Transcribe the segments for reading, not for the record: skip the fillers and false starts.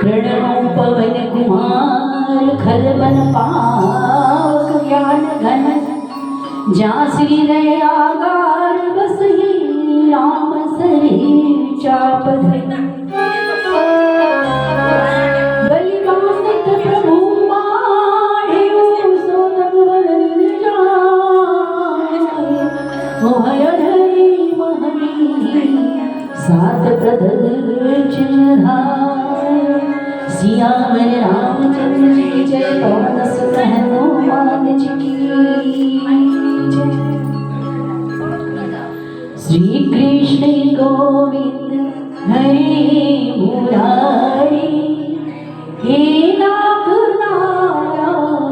प्रणव पवन कुमार खलबन पाक ज्ञान घन जासी नयागार बसही राम सही चाप बलिवासित प्रभु माढ़ियो सोनम वलन जाय मोहय हरि महनी सात प्रदल चिन्हाय सिया मन रामचंद्र जी जय पवन सुत हनुमान जी की जय। श्री कृष्ण गोविंद हरे मुरारी हे नाथ नारायण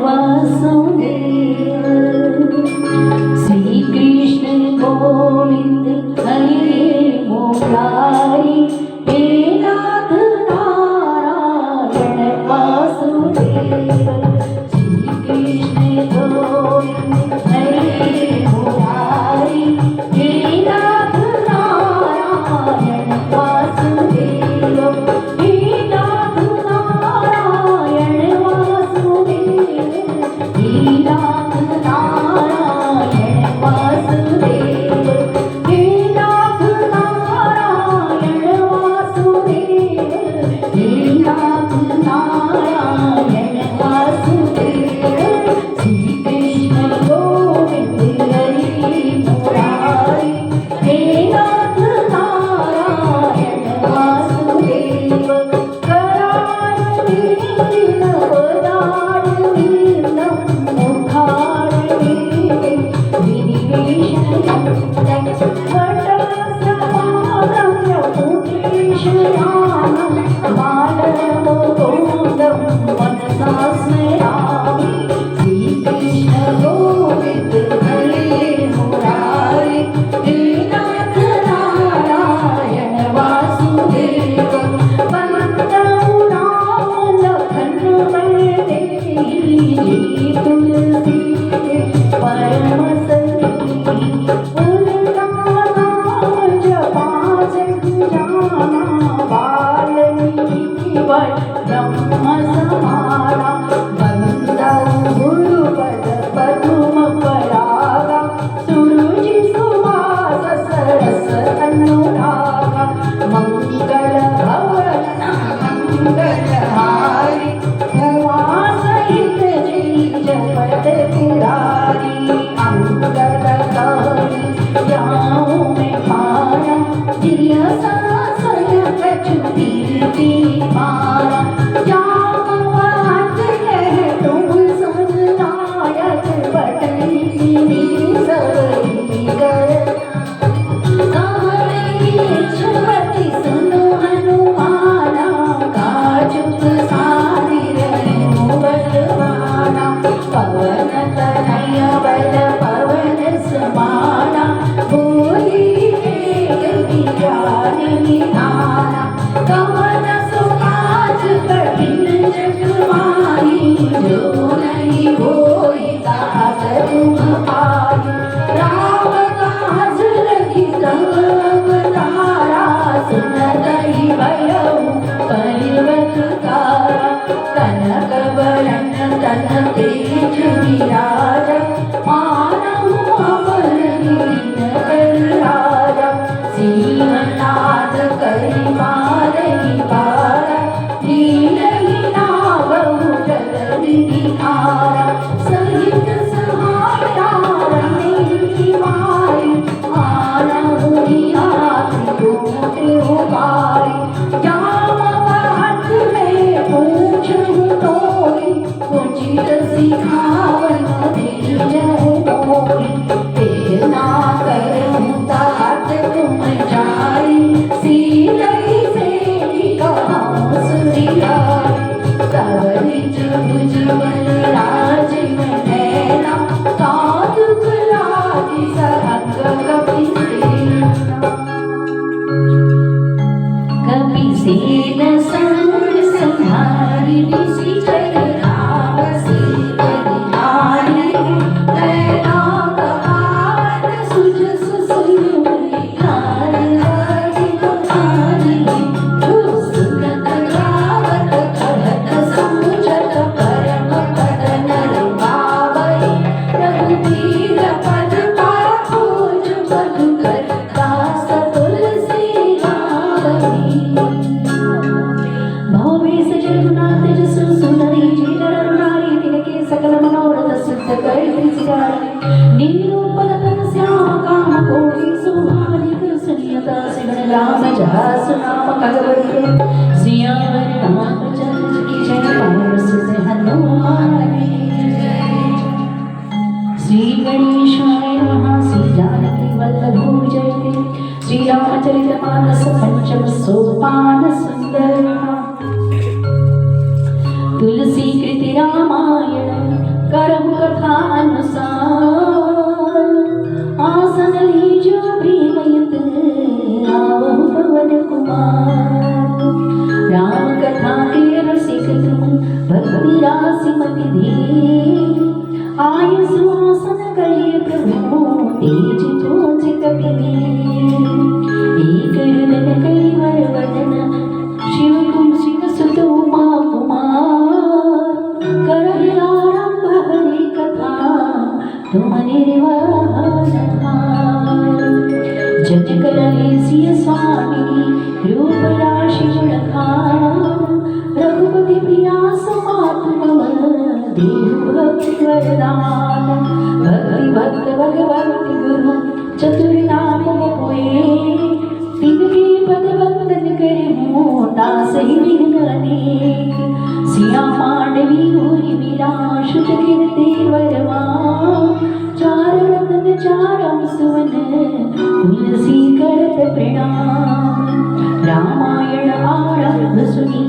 वासुदेव। श्री कृष्ण गोविंद हरे मुरारी हे नाथ नारायण वासुदेव। श्री कृष्ण गोविंद हरे मुरारी हे नाथ नारायण वासुदेव। हे नाथ नारायण वासुदेव। हे नाथ नारायण वासुदेव। हे नाथ नारायण वासुदेव। हे नाथ नारायण वासुदेव। श्री कृष्ण गोविंद हरि मुरारी हे नाथ नारायण वासुदेव। कराल नील पदार नीलम मुखार नील विनिवेशनम वटसमागम्य पुकेशयामं बालमुकुन्दं मनसा स्मरामि। श्री कृष्ण गोविंद हरे मुरारी हे नाथ नारायण वासुदेव। वन्दौ राम लखन देहि तुलसी परम सखी। उनका नाम जपा जाना वाल्मीकि ब्रह्म समाना। वन्दौ गुरुपद पद्म परागा सुरुचि सुवास सरस अनुरागा। मंगल भवन मंगलहारी उमा सहित जय जपत पुरारी। अंगद गौरी जाऊं मैं माया जिया सासय कछु कीर्ति माया। जामवंत कह तुम सुन नायक बटनी सबरी कर। सुमति सुनो हनुमाना काचुक सारी रहनु बलवाना। पवन तनय बल पवन समाना भूरि ज्ञान निधाना। कवन सुकाज कठिन जग माही जो नहीं होई तात तुम पाई। राम काज लगी तब अवतारा सुनतहि भयउ परिवत तारा। कनक बरन तन तेज विराजा मानहु अमर कीन कर राजा। सीवनाथ करि मारहि पारा लीलहि नावहु जल विधिहारा। सहित सहाया रमणि मारी आनहु निहाति कोट उबारी। जामवंत में पूछहु तोहि उचित सिखावन जहास नाम भगवते सियावर रामचंद्र की जय। पवन सुत हनुमान की जय। श्री गणेशाय नमः। श्री जानकी वल्लभ जयते। श्री रामचरितमानस पंचम सोपान सुंदर। तुलसी कृति रामायण करम कथानुसार। आसन लीजो प्रेमयुत आवहु पवन कुमार। राम कथा के रसिक तुम भक्ति राशि मति दे। आय सुहासन करिए प्रभु तेज तोज कपि। एक हृदय कलिवर वदन शिव तुम सिंह सुत उमा कुमार। करहि आरंभ हरि कथा तुम निर्वाहन हार। जग करहि सिय स्वामिनी रूप राशि गुणखान। रघुपति प्रिया समातु मम देहु भक्ति वरदान। भक्ति भक्त भगवत गुरु चतुर नाम मोहे। तिनके पद वंदन करहूँ नासहि विघ्न अनेक। सिया मांडवी गौरी विलासुत कीर्ति वर्मा। चार रत्न चारम सुवन तुलसी करत प्रणाम। रामायण आरंभ सुनी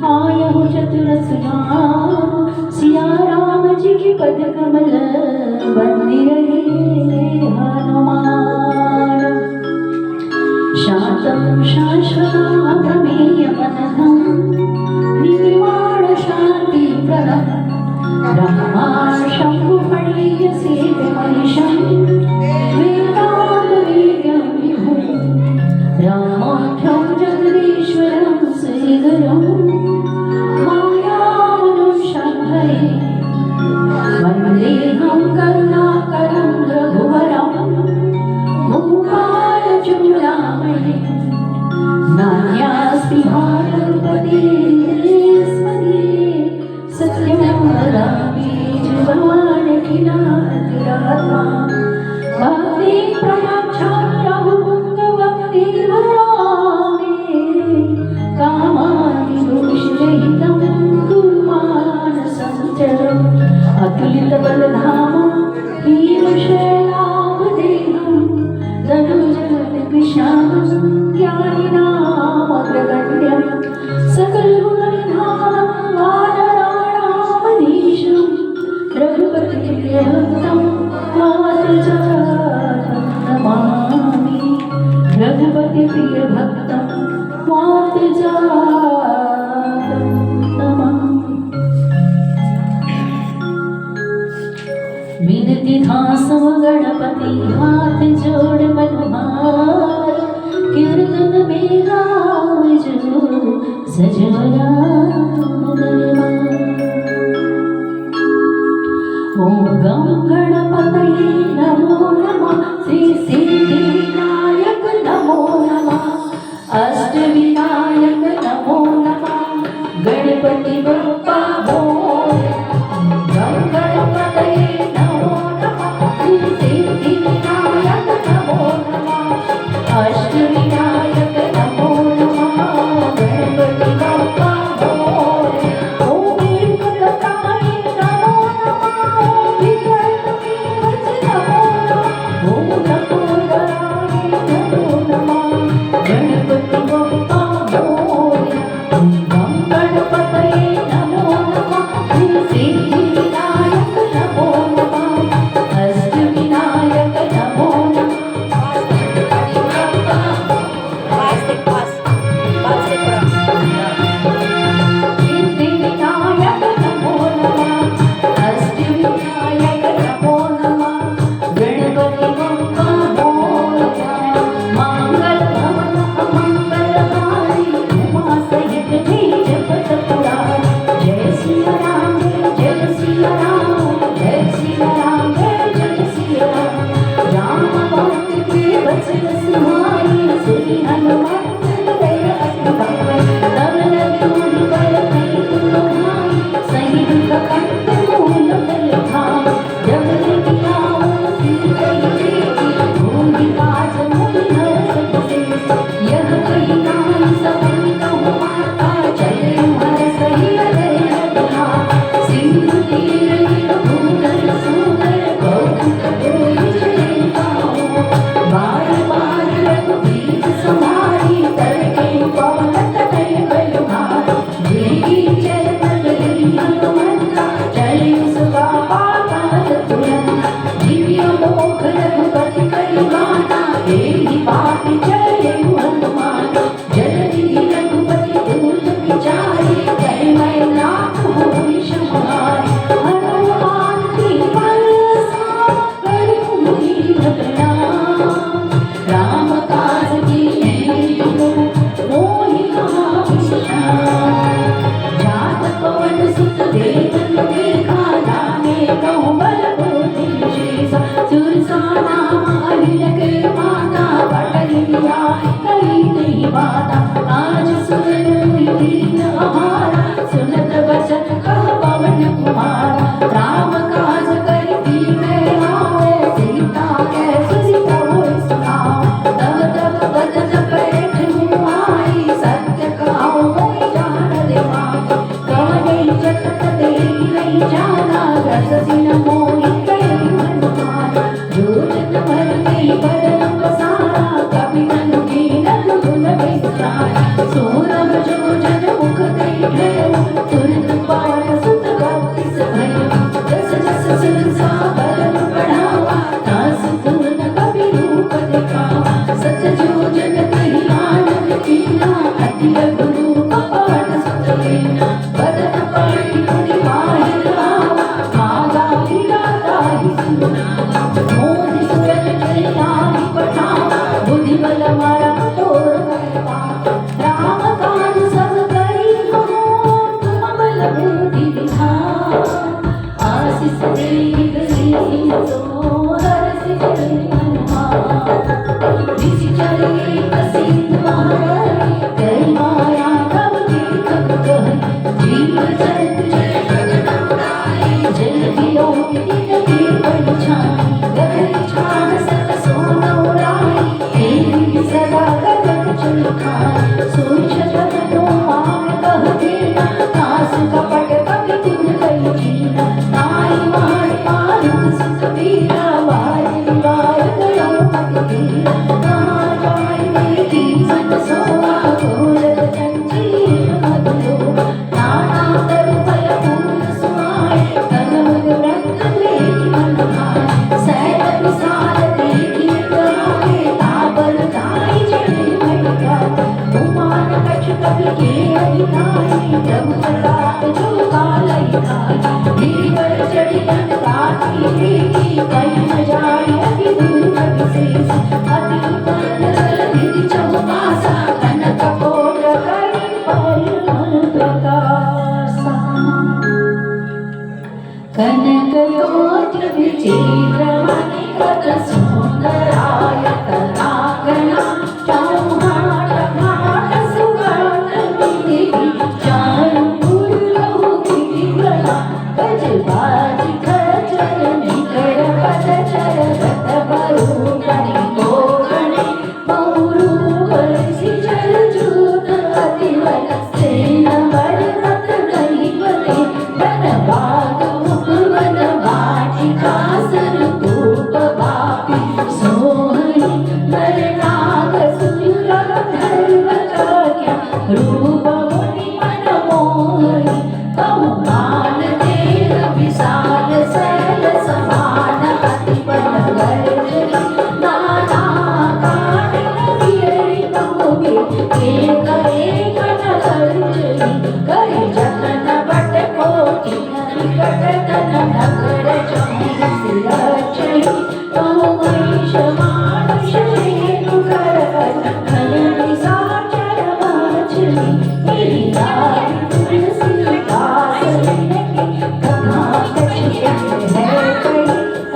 आयहु चतुर सुजान। सिया राम जी के पद कमल बंदी रहे हनुमान। शांतं शाश्वतं प्रमेयमनघं निर्वाण शान्तिप्रदं। ब्रह्माशम्भुफणीयसेतमनिशं वेदान्तवेद्यं विभुं। रामाख्यं जगदीश्वरं श्रीगुरुं मायामनुष्यं हरे। वन्देऽहं करुणाकरं रघुवरं मूकालचूडामणिं। नान्यास्ति भानुपते सत्यं वदामि भगवान् किलात्मा। भक्ति प्रयच्छामि रघुपुङ्गवं निर्वरामि। कामानि दोषरहितं कुर्मानसं चरम्। अतुलितबलधामं हीनशैलावदेहं। तनुजवनं विशालं ज्ञानिनामग्रगण्यं। सकलगुणनिधानं वानराणामधीशं। रघुपतिप्रियभक्तं वातजातं नमामि। रघुपतिप्रियभक्तं वातजातं नमामि। विनति धासव गणपति हाथ जोड़ मनोहार। कीर्तन में गाव जो सजो राम दरबार। ओम गं गणपतये नमो नमः। श्री सिद्धिविनायक नमो नमः। अष्टविनायक नमो नमः। गणपति बप्पा मोरया। गं गणपतये नमो नमः। श्री सिद्धिविनायक नमो नमः। अष्टविनायक नमो नमः। गणपति बप्पा मोरया। ओम एकदंताय नमो नमः। ओम विघ्नहर्ताय नमो नमः। ओम लंबोदराय नमो नमः। गणपति बप्पा मोरया। ओम गं गणपतये नमो नमः। श्री सिद्धिविनायक नमो नमः। अष्टविनायक नमो नमः। सिद्धिविनायक नमो नमः। अष्टविनायक नमो नमः। गणपति बप्पा मोरया। मंगलभवन मंगलहारी उमा सहित जपत पुरारी। जय सिया राम जय सिया राम जय सिया राम जय सिया राम। राम भक्त के वचन सुहाई सुनि हनुमान हृदय अतिभाई। तब लगे मन पर कई गुण भाई सही दुख कंठ मूल फल खाई। जब लगी आओ सीतै देवी भूमि काज मुनि हरषत से। यह कही पापी चले हनुमान जल्दी रघुपति दूत विचारे जय मैं नाथ होई समारे हनुमान की बरसा करूं दीन राम काज की मोहि जात पवन सुत देवन देखा जाने कहूँ बल बुद्धि विशेष सुरसा नाम अहिर के माता पटल दिया कही नहीं बाता आज सुन दीन हमारा सुनत वचन कह पवन कुमार राम काज करती मैं आवे सीता के सुसिता होय सुनाओ तब तब बदन बैठ आई सत्य कहो होय जान देवा कहने जगत तेरी नहीं जाना रस सिन मोहि कही हनुमान जो जन भर में बदन बसारा कभी मन की नल गुण विचारा सोरभ जो जन मुख कही है तुरंत पार सुत भक्ति भय जस जस सिरसा बदन बढ़ावा दास पूर्ण कभी रूप दिखावा सत जो जन कही आनंद कीना अति गुरु कपाट सुत लेना बदन पाटी पुनि माहिर आवा मागा लीला ताहि सुनावा मोहि सुरत जय नाहि पठावा बुद्धि बल मारा तोर करवा राम काज सब करी हो तुम बल बुद्धि दिखावा आशीष देहि गई सो हरष जय हनुमान ऋषि चले प्रसिद्ध महाराज जय माया तब देखत कहि जीव जंतु जय जगदम्बाई जल दियो दिन के परिछाई गगन छान सत सोना उड़ाई तेरी सदा गगन चल खाई सोच जग तो मान कह देना नास कपट कवि तुम कही जीना नाई मान मारुत सुत वीरा वारि वार गयो मत वीरा कहाँ जाय देखी सन सोआ घोर चंचल मत लो नाना तरु फल फूल सुहाए तन मन रंग देखी मन भाए सैल विशाल देखी कराए तापर ताई चढ़े भटका उमान कछ कवि के अधिकाई प्रभु प्रताप जो कालई खाई गिरिवर चढ़ी काटी देखी कहीं न जाए अति दूर विशेष अति उत्तम निधि चौपासा कनक कोट करी परिमल प्रकाशा कनक कोट विचित्र मणिकृत सुंदराय कलागणा चौहाट घाट सुगंध विधि चारु पुरु गिरिगणा गज बाज खचर निकर पद चर रत बरु गणि गोगणे बहुरू हरसि जल जूत अति बल सेन बल रत गई बले वन बाग उपवन वाटिका सर धूप बापी सोहनी नरनाग सुर धर्म क्या रूप मुनि मन मोहनी कहु मान देह विशाल शैल समान अति बल गर्जनी नाना काट गिरि बहुबी एक एक न गर्जनी करि जतन बट कोटि निकट तन नगर चौबीस लक्षणी कहु महिष मानुष रेणु कर धन निशाचर वाचनी मेरी दाई तुलसी दास की कथा कछ है कही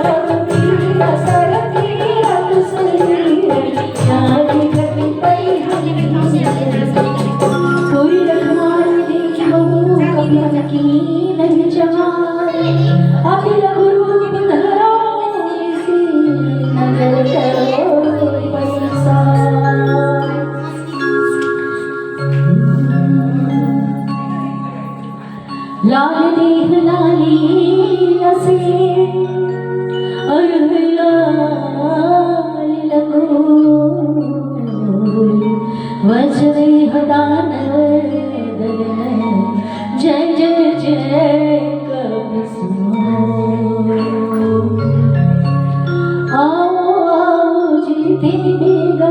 रघुवीर सरती रघु शरीर जाति गति पई हरि कोई रखवार देखी बहु कभी की नहीं जवान अभी रघुरूप धरो इसी नगर करो पैसा लाल देह लाली लसे और लाल लगो वज्रे हदान जय जय जय कब सुनो आओ आओ जीते बेगा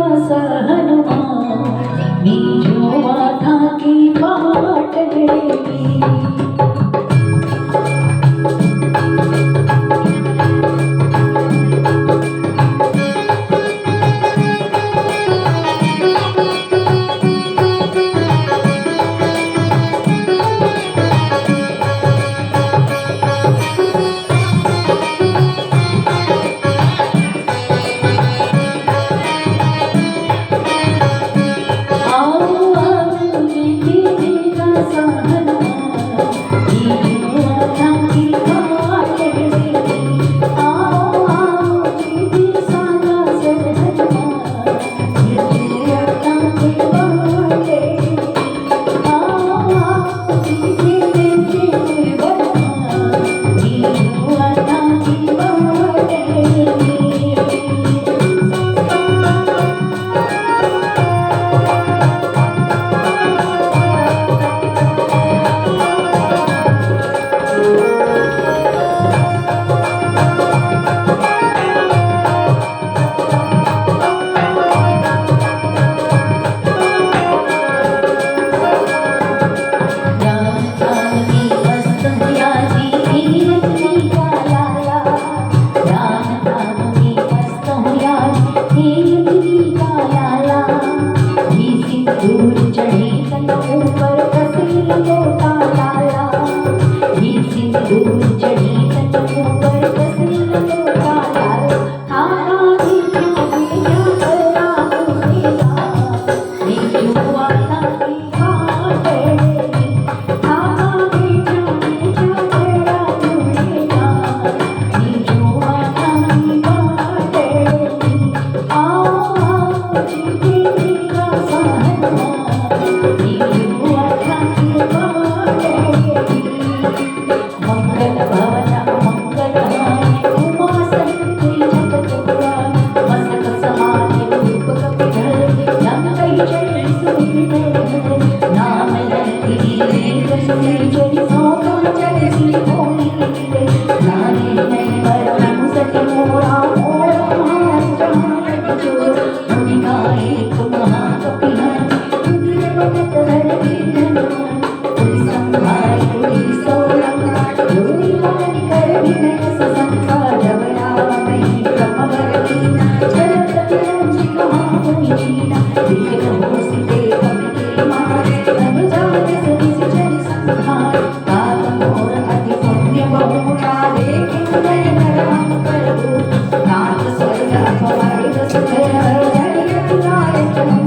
Thank you.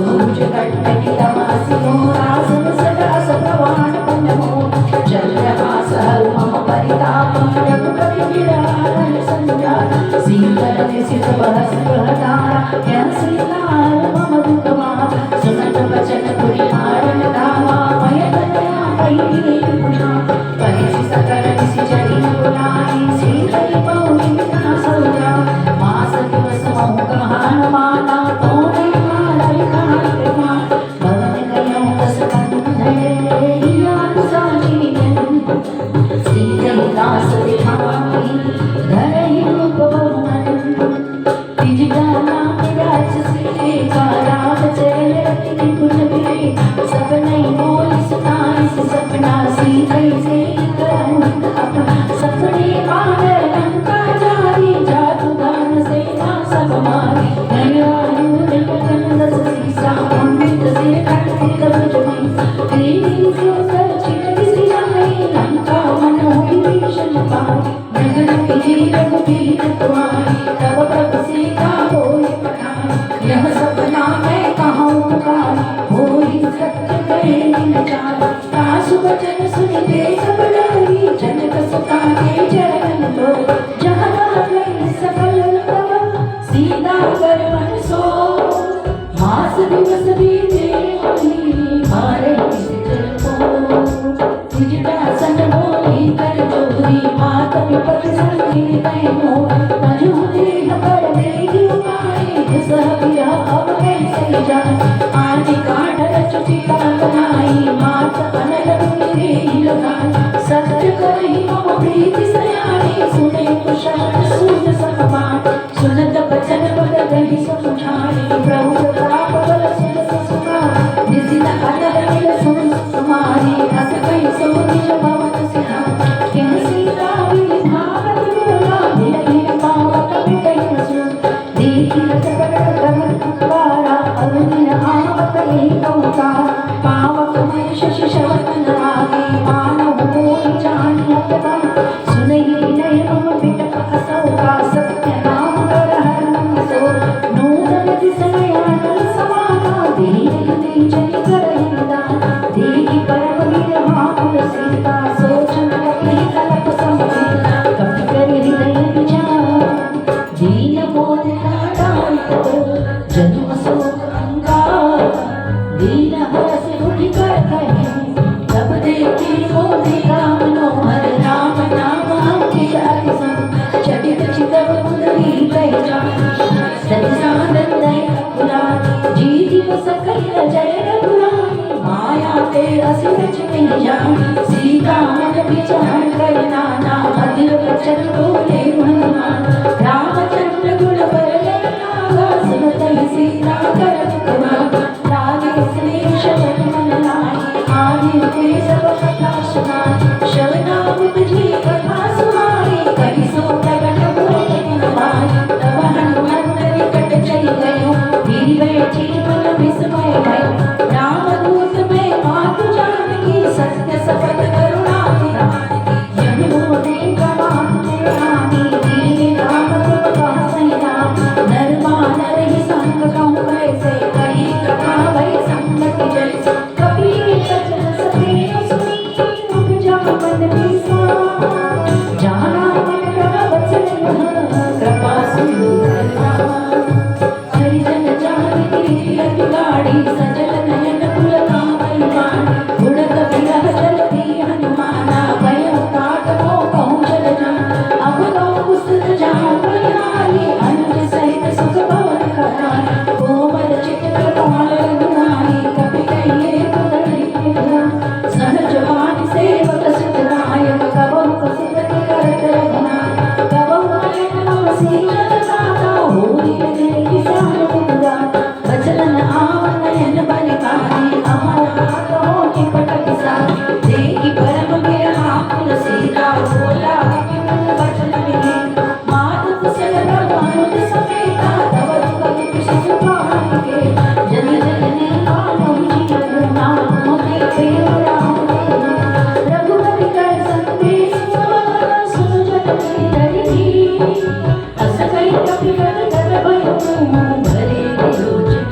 सूरज कंटकी तमासियो रासन सदा सप्रवाण पंडमो चंद्रहास हर मम परितापम रघुपति विराजन संजात सीकर निसित बहस प्रहदारा कैसीलार मम दुखमा सुनत वचन पुरि हारन धामा मय दया पई पुना पहि सकल निसि चरी बुलाई श्री हरि पौनि विना सौजा मास दिवस महु कहान माता तो मैं मालय खान कृपा भवन कयो कस कंधे यान साची श्री दास दिखाई धरहि रूपवन तिजगाना राज श्री का राम चल रति कुल बिरे सब नहीं बोल सुनाई सपना सी कैसे करूं अपना सपने पार लंका जारी जादू दान से ना सब मारी नया यूं कंदस सीसा अमृत से खटके करुज में तेरी से सचित किसी नहीं लंका मन हुई भीषण पारी नगर की रघुबीर तुम्हारी तब प्रभु सीता होई पठान यह सपना मैं कहूँ पुकार होई सत्य कहे विचार सासु वचन सुनते सब डरी जनक सुता के चरण लो जहाँ गई सकल तब सीता कर मन सो मास दिवस बीते मारे सिर को सिजदासन बोली कर जोरी मात विपत संगी तैमो मजूदे पर देगी माई सहबिया अब कैसे जाए आदि काढ़ चुचिता बनाई मात अनल मुनि लगाई सत्य कही मम प्रीति सयानी सुने कुशल सुन सकमान सुनत बचन बद गही समुझाई प्रभु प्रताप बल सुनत सुखा निशित अनल मिल सुन सुमारी अस कही सो निज भवन सिहा कह सीता विधि भावत बोला भिन भिन पावक मिटई सुन देखी रचकट कमर कुवारा अवधि आवत एक अवतार पावक मय शशि शवतन आगे मानव मोहि जानियत बा सुनहि नय मम पिटक असौका सत्य नाम कर हर मन सो नूतन दिसनयानल समाना धीरे जनि करहि दान देखि परम विरहा कुल सीता सोचन कपि कलप समझिला कपि कर हृदय विचार दीन बोधना डालित जन्म शोक अंगार दीन हरस उठि कर कहे तब देखी मोहि राम मनोहर राम नाम अंकित अति सम चटित चितव मुदरी कह सत्सानंद पुरा जी दिवस कहिल जय रघुराई माया ते असिरच में जान सीता मन विचार कर नाना मधुर वचन बोले हनुमान रामचंद्र गुण बरले लागा सुनत सीता कर कमा लागे स्नेह शरण मन लाई आदि ते सब कथा सुनाई शवनाम तुझी कथा सुनाई कहि सो प्रगट हुए हनुमान तब हनुमंत निकट चली गयो गिरि बैठी मन विस्मय भयो राम दूत में मातु जानकी सत्य सपथ करुणा निधान यही मोहे कमान में आनी दीन राम तुम कह सही राम नर मानर ही संग कहूँ कैसे कही कथा भई संगति जैसे कपि वचन सतेन सुनी रुक जा मन विस्मार जाना मन प्रभ वचन कृपा सुनी हरिजन जानकी अति गाड़ी सजल नयन कुल कामई बाणी उड़त बिरह चलती हनुमाना भयो तात को कहूँ चल जा अब कहूँ कुसुत जाऊँ बलिहारी अनुज सहित सुख भवन करारी कोमल चित्र कमल गुणारी कपि कहिए पुतली सहज वाणी सेवक सुत नायक कबहु कसुत करत रघुनाथ कबहु नयन मम सीरत दाता होई देखि श्याम मुकुराता बचलन आवन नयन बलिहारी अमर हाथ हो निपट किसारी देखि परम बिरहा कुल सीता बोला विपुल वचन मिले मात कुशल भगवान समेता तब दुख दुख सुपान के जन जननी मानव जीवन नाम मोहि प्रेम राम रघुपति कर संदेश सुन जन धरि अस कहि कपि कर भय भरे लोचन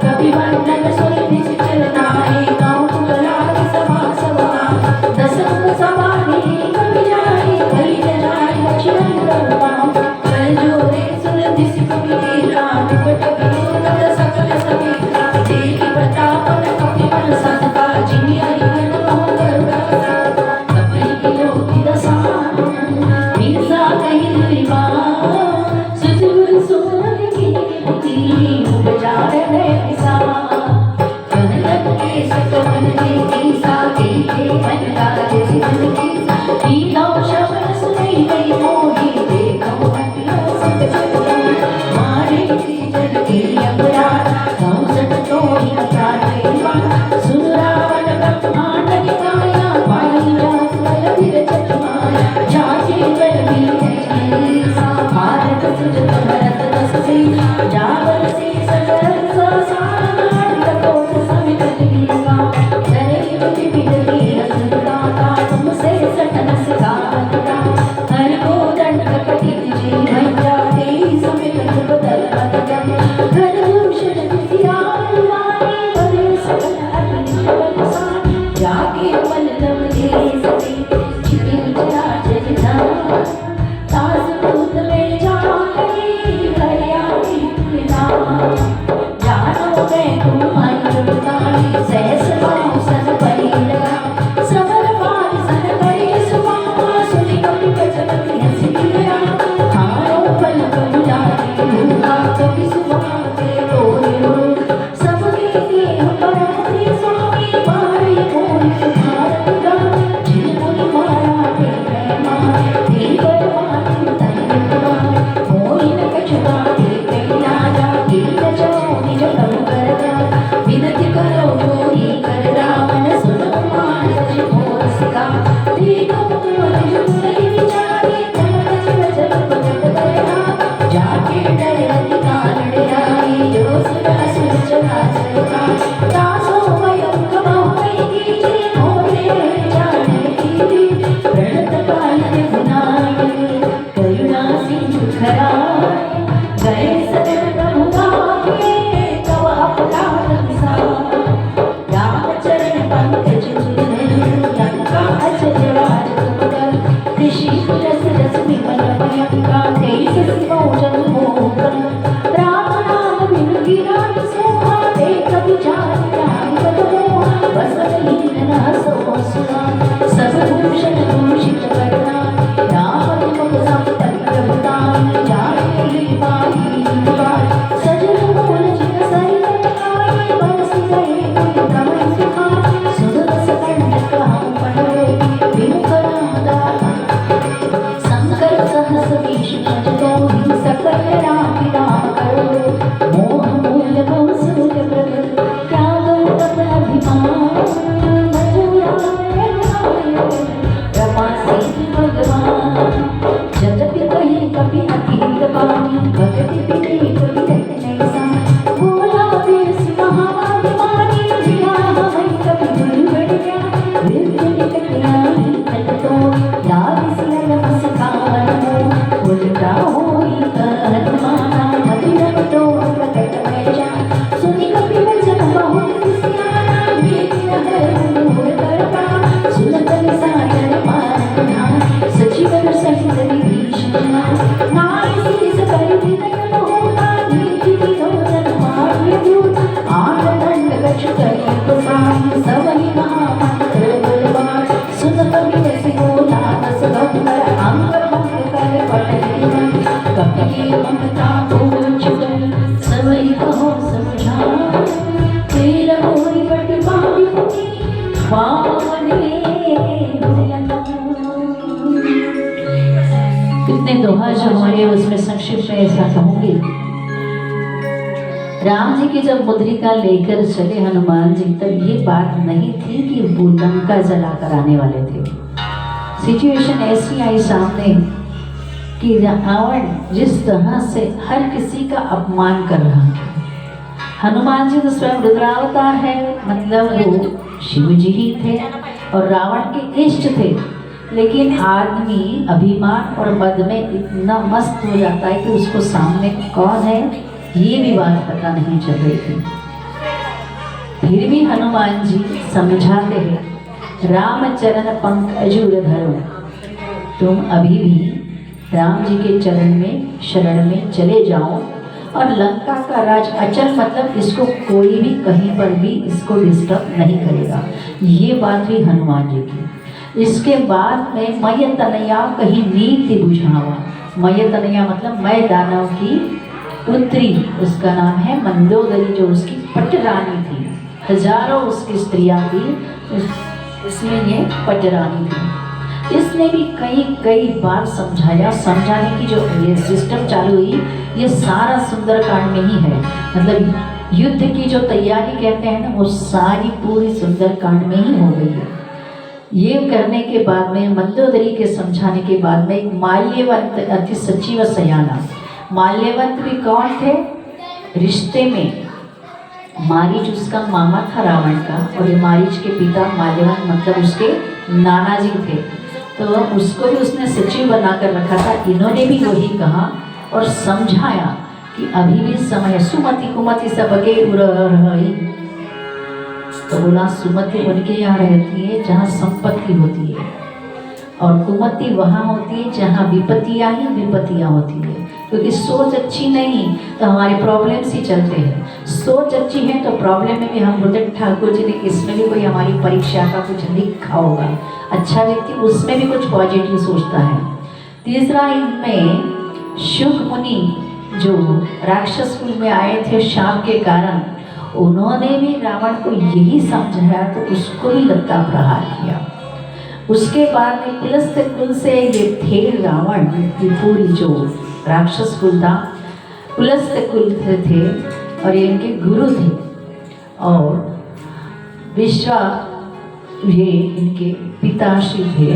कभी मंडल सोच चलता है गाँव जाके बल्लभ देश में छिपी चराचर तास दूत में जाके हरियाली पिता जानो मैं तुम्हारी जुटाई सहस पाँव सन परी लगा समर पार सन परी सुमा सुनी कपि पचपति हंसी गिरा हारो पल बुलाए भूखा कपि सुमा के रोए सबके देह पराधे स्वामी मारे मोर भारत का जिन्होंने मारा ते मार देवर मातु तैवा मोइन कछुआ ते राजा कीन जाओ निज तम कर जा विनती करो गोरी कर रावण सुनो मान सच मोर सिका देखो तुम नहीं विचारे तम कछ जब पकड़ गया जाके डरे अधिकार डराए जो सुना सुन चला चलता दासो वयं कमाई कीजे मोरे जाने की प्रणत पालित गुनाय करुणा सिंधु खराय गए सदन प्रभु गाये तव अपराध विसार रामचरण पंकज लंका अचल राज तुमकर कृषि रस रस विमल भयंका तेज सिमोजन मोहन राम नाम बिनु गिराय सोहा देख विचार राम बदमोहा बस लीन सो सुना सब भूषण भूषित करना राम मुख संपत प्रभुताई जाके पाई सजन मूल जिन सरित आई बरस गए कोई भ्रमण सुखा सुरस कंटक हम पढ़ो विमुख रामदाता शंकर सहस विष्णु जगो ही सकल राम राम करो मोह मूल बहुसूल प्रगट त्यागो तप अभिमान रमा सिंह भगवान जगति कहे कभी अतीत पानी भगति बिने कोई रत नहीं सा बोला देश महाभिमानी जिया हमें कभी भूल बढ़ गया विद्य निकट आई तट तो याद सिया नमस कावन हो उल्टा होई हनुमाना मधुर तो प्रकट में जा सुनी कभी वचन बहुत सियाना बेटी हर मोर करता सुनतन साजन मान सचिवन सहित विभीषण नारी शीस करि विनय होता नीति विनोदन मार्य दूत आठ दंड गच्छ करि कुसाई सवहि महामंत्र बलवान सुन कवि रसि बोला रस गंभीर अंग भंग कर पटहि कपि के ममता भूल चुकल सवहि कहो समझा तेरा मोहि बटि बांधि कितने दोहा जो हमारे उसमें संक्षिप्त में ऐसा कहूंगी। राम जी की जब मुद्रिका लेकर चले हनुमान जी तब ये बात नहीं थी कि वो लंका जलाकर आने वाले थे। सिचुएशन ऐसी आई सामने कि रावण जिस तरह से हर किसी का अपमान कर रहा था। हनुमान जी तो स्वयं रुद्रावतार है, मतलब वो शिव जी ही थे और रावण के इष्ट थे, लेकिन आदमी अभिमान और मद में इतना मस्त हो जाता है कि उसको सामने कौन है ये भी बात पता नहीं चल रही थी। फिर भी हनुमान जी समझाते हैं रामचरण पंकज धरो, तुम अभी भी राम जी के चरण में शरण में चले जाओ और लंका का राज अचल, मतलब इसको कोई भी कहीं पर भी इसको डिस्टर्ब नहीं करेगा। ये बात हुई हनुमान जी की। इसके बाद में मय तनया कहीं नीति बुझावा। मय तनया मतलब मैं दानव की पुत्री, उसका नाम है मंदोदरी, जो उसकी पटरानी थी। हजारों उसकी स्त्रियां थी, इसमें ये पटरानी थी। इसने भी कई बार समझाया। समझाने की जो ये सिस्टम चालू हुई ये सारा सुंदरकांड में ही है, मतलब युद्ध की जो तैयारी कहते हैं ना वो सारी पूरी सुंदरकांड में ही हो गई है। ये करने के बाद में मंदोदरी के समझाने के बाद में एक माल्यवंत अति सचिव सयाना। माल्यवंत भी कौन थे? रिश्ते में मारीच उसका मामा था रावण का, और ये मारीच के पिता माल्यवंत मतलब उसके नाना जी थे, तो उसको भी उसने सचिव बनाकर रखा था। इन्होंने भी वही कहा और समझाया कि अभी भी समय सुमति कुमति सबके उरहई तो बोला सुमति उनके यहाँ रहती है जहाँ संपत्ति होती है, और कुमति वहाँ होती है जहाँ विपत्तियाँ ही विपत्तियाँ होती है। क्योंकि सोच अच्छी नहीं तो हमारे प्रॉब्लम्स ही चलते हैं, सोच अच्छी है तो प्रॉब्लम में भी हम बोलते ठाकुर जी ने इसमें भी कोई हमारी परीक्षा का कुछ लिखा होगा। अच्छा व्यक्ति उसमें भी कुछ पॉजिटिव सोचता है। तीसरा इनमें शुक मुनि जो राक्षस कुल में आए थे शाप के कारण, उन्होंने भी रावण को यही समझाया तो उसको भी लत्ता प्रहार किया। उसके बाद में पुलस्त्य कुल से ये थे रावण की पूरी जो राक्षस कुल था, पुलस्त्य कुल थे और ये इनके गुरु थे, और विश्वा ये इनके पिताश्री थे।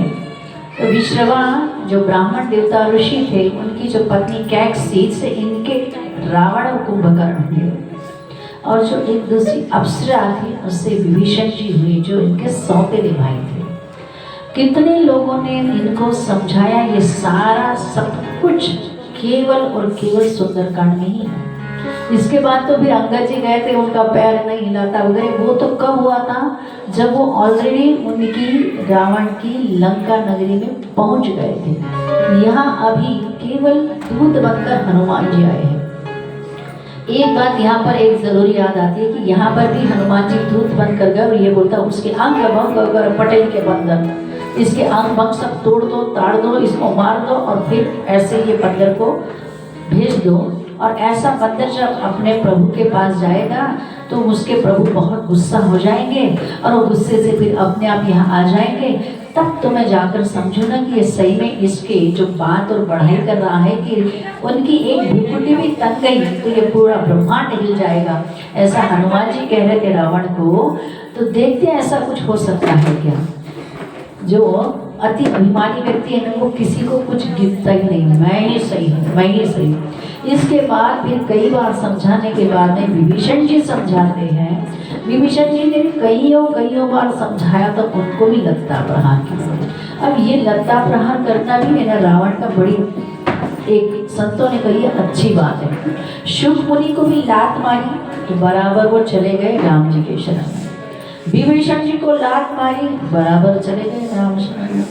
तो विश्रवा जो ब्राह्मण देवता ऋषि थे उनकी जो पत्नी कैकसी से इनके रावण और कुंभकर्ण हुए, और जो एक दूसरी अप्सरा थी उससे विभीषण जी हुए जो इनके सौतेले भाई थे। कितने लोगों ने इनको समझाया, ये सारा सब कुछ केवल और केवल सुंदरकांड में ही है। इसके बाद तो फिर अंगद जी गए थे, उनका पैर नहीं हिलाता वगैरह, वो तो कब हुआ था जब वो ऑलरेडी उनकी रावण की लंका नगरी में पहुंच गए थे। यहाँ अभी केवल दूत बनकर हनुमान जी आए हैं। एक बात यहाँ पर एक जरूरी याद आती है कि यहाँ पर भी हनुमान जी दूत बनकर गए, और ये बोलता उसके अंग भंग अगर पटेल के बंधन, इसके अंग भंग सब तोड़ दो, ताड़ दो, इसको मार दो, और फिर ऐसे ये बंदर को भेज दो। और ऐसा बंदर जब अपने प्रभु के पास जाएगा तो उसके प्रभु बहुत गुस्सा हो जाएंगे, और वो गुस्से से फिर अपने आप यहाँ आ जाएंगे। तब तो मैं जाकर समझूँ ना कि ये सही में इसके जो बात और बढ़ाई कर रहा है कि उनकी एक भुकुटी भी तक गई तो ये पूरा ब्रह्मांड हिल जाएगा। ऐसा हनुमान जी कह रहे थे रावण को। तो देखते हैं ऐसा कुछ हो सकता है क्या। जो अति अभिमानी व्यक्ति है उनको किसी को कुछ गिरता ही नहीं, मैं ही सही हूँ, मैं ही सही हूँ। इसके बाद फिर कई बार समझाने के बाद में विभीषण जी समझाते हैं। विभीषण जी ने कईयों बार समझाया तो उनको भी लत्ता प्रहार किया। अब ये लत्ता प्रहार करना भी है ना रावण का बड़ी एक संतों ने कही अच्छी बात है। शुक मुनि को भी लात मारी तो बराबर वो चले गए राम जी के शरण में। विभीषण जी को लात मारी बराबर चले गए राम शरण।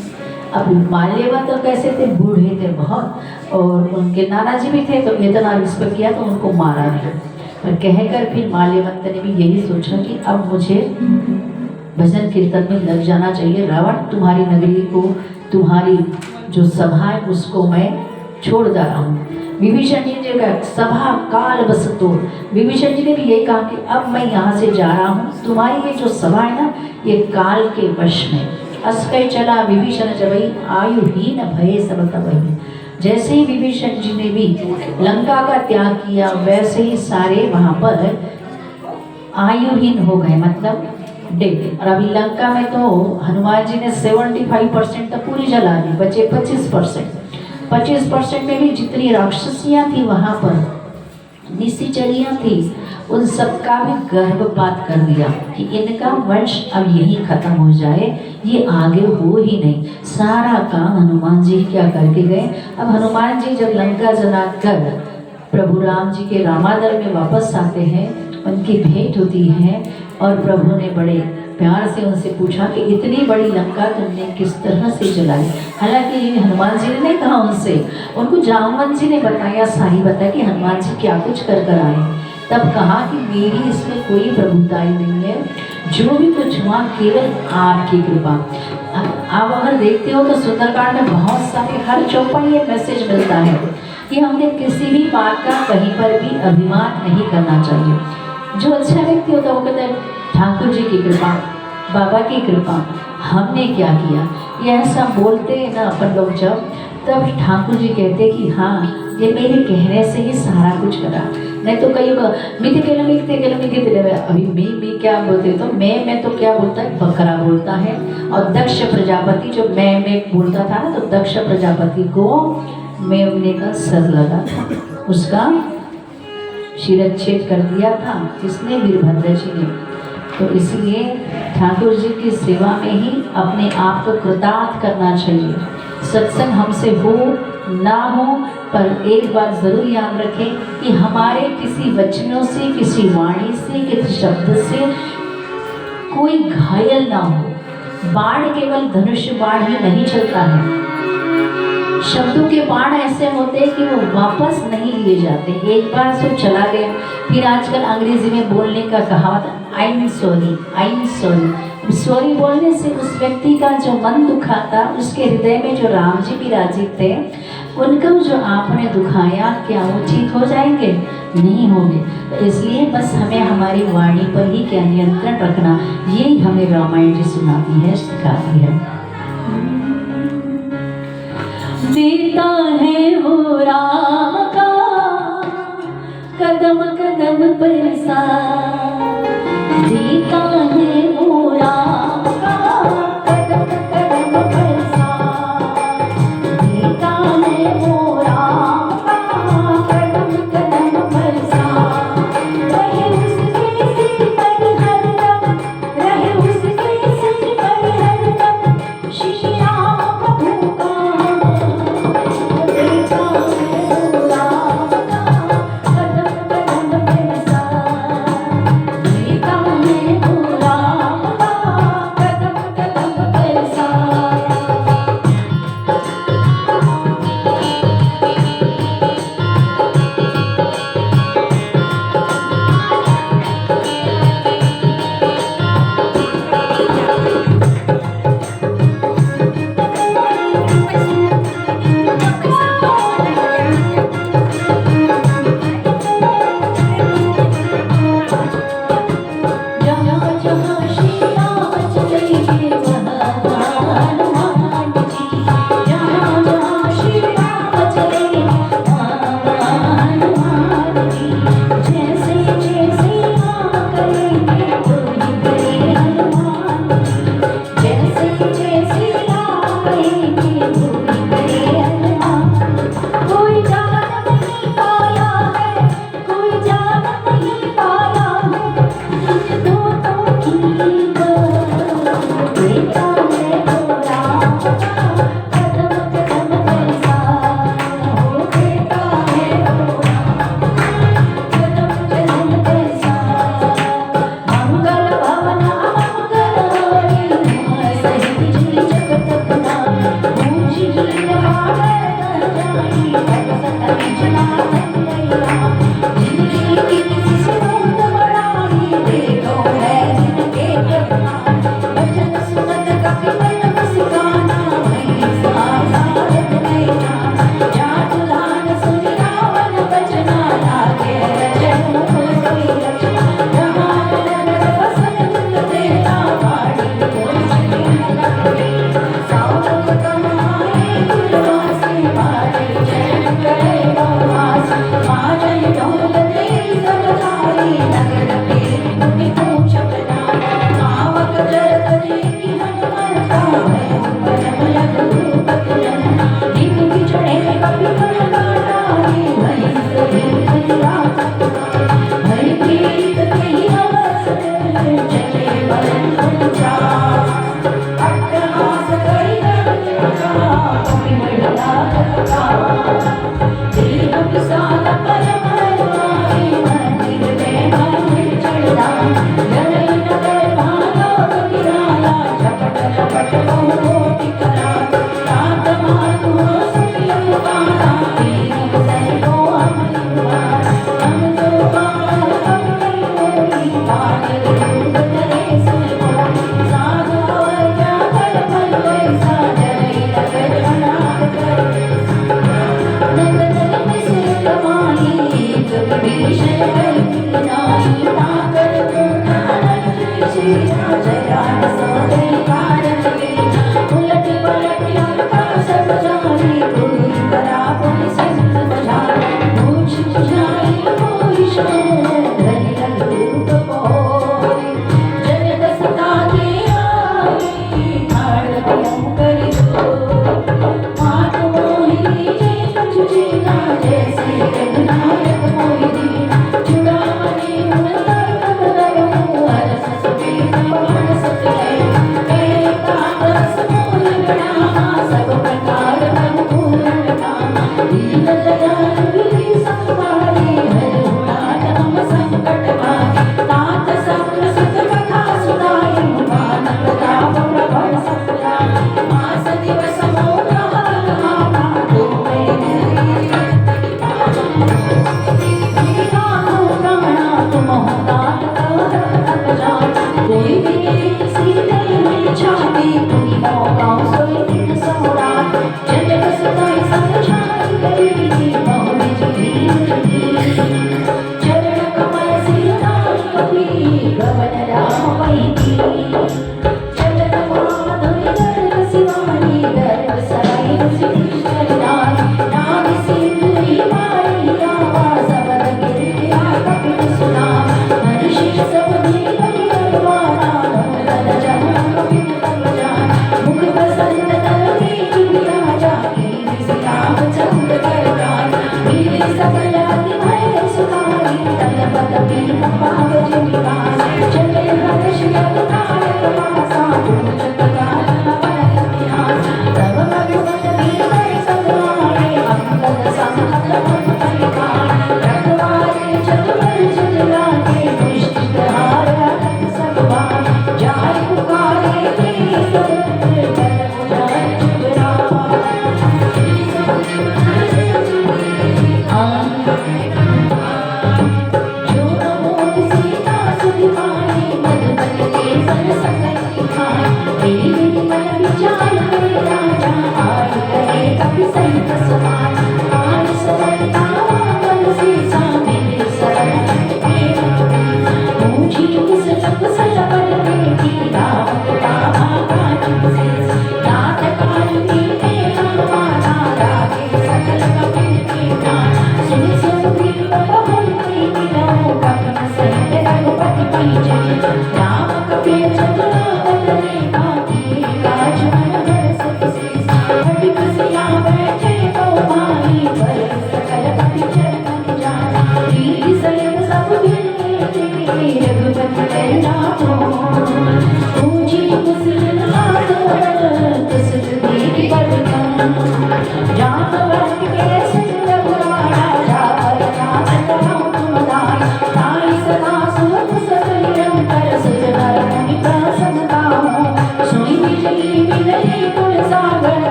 अब माल्यवंत तो कैसे थे, बूढ़े थे बहुत, और उनके नाना जी भी थे तो इतना रिस्पेक्ट किया तो उनको मारा नहीं। पर कहकर फिर माल्यवंत ने भी यही सोचा कि अब मुझे भजन कीर्तन में लग जाना चाहिए। रावण तुम्हारी नगरी को, तुम्हारी जो सभा है उसको मैं छोड़ जा रहा हूँ। विभीषण जी ने कहा सभा काल बस तो, विभीषण जी ने भी यही कहा कि अब मैं यहाँ से जा रहा हूँ, तुम्हारी ये जो सभा है ना ये काल के वश में। अस्कय चला विभीषण जबई आयुहीन भये सब तबहि। जैसे ही विभीषण जी ने भी लंका का त्याग किया वैसे ही सारे वहाँ पर आयुहीन हो गए, मतलब डेड। और अभी लंका में तो हनुमान जी ने 75% तो पूरी जला दी, बचे 25% में भी जितनी राक्षसियाँ थी वहाँ पर निशिचरियाँ थी उन सबका भी गर्भपात कर दिया कि इनका वंश अब यही खत्म हो जाए, ये आगे हो ही नहीं। सारा काम हनुमान जी क्या करके गए। अब हनुमान जी जब लंका जलाकर प्रभु राम जी के रामादर में वापस आते हैं, उनकी भेंट होती है और प्रभु ने बड़े प्यार से उनसे पूछा कि इतनी बड़ी लंका तुमने किस तरह से जलाई। हालांकि ये हनुमान जी ने नहीं कहा उनसे, उनको जामवंत जी ने बताया, सारी बताया कि हनुमान जी क्या कुछ कर आए। तब कहा कि मेरी इसमें कोई प्रभुताई नहीं है, जो भी कुछ हुआ केवल आपकी कृपा। आप अगर देखते हो तो सुंदरकांड में बहुत सारे हर चौपाई ये मैसेज मिलता है कि हमने किसी भी बात का कहीं पर भी अभिमान नहीं करना चाहिए। जो अच्छा व्यक्ति होता है वो कहता है ठाकुर जी की कृपा, बाबा की कृपा, हमने क्या किया, ये ऐसा बोलते हैं ना अपन लोग जब, तब ठाकुर जी कहते कि हाँ ये मेरे कहने से ही सारा कुछ करा। नहीं तो कई अभी मैं क्या बोलते तो मैं तो क्या बोलता है बकरा बोलता है। और दक्ष प्रजापति जो मैं बोलता था ना, तो दक्ष प्रजापति को मेमने का सर लगा था, उसका शिरच्छेद कर दिया था किसने, वीरभद्र जी ने। तो इसलिए ठाकुर जी की सेवा में ही अपने आप को कृतार्थ करना चाहिए। सत्संग हमसे हो ना हो, पर एक बात ज़रूर याद रखें कि हमारे किसी वचनों से, किसी वाणी से, किसी शब्द से कोई घायल ना हो। बाण केवल धनुष बाण ही नहीं चलता है, शब्दों के बाण ऐसे होते हैं कि वो वापस नहीं लिए जाते। एक बार सब चला गया, फिर आजकल अंग्रेजी में बोलने का कहावत I am sorry, I am sorry. Sorry बोलने से उस व्यक्ति का जो मन दुखा था, उसके हृदय में जो राम जी विराजित थे, उनको जो आपने दुखाया, क्या वो ठीक हो जाएंगे? नहीं होंगे। तो इसलिए बस हमें हमारी वाणी पर ही क्या नियंत्रण रखना, यही हमें रामायण जी सुनाती है, सिखाती है। देता है वो राम का कदम कदम पर साथ, देता है वो राम का कदम कदम पर साथ, देता है वो राम का कदम कदम पर साथ। रहे उसके सिर पर हरदम, रहे उसके सिर पर हरदम श्री राम प्रभु का। देता है वो राम का कदम कदम पर साथ,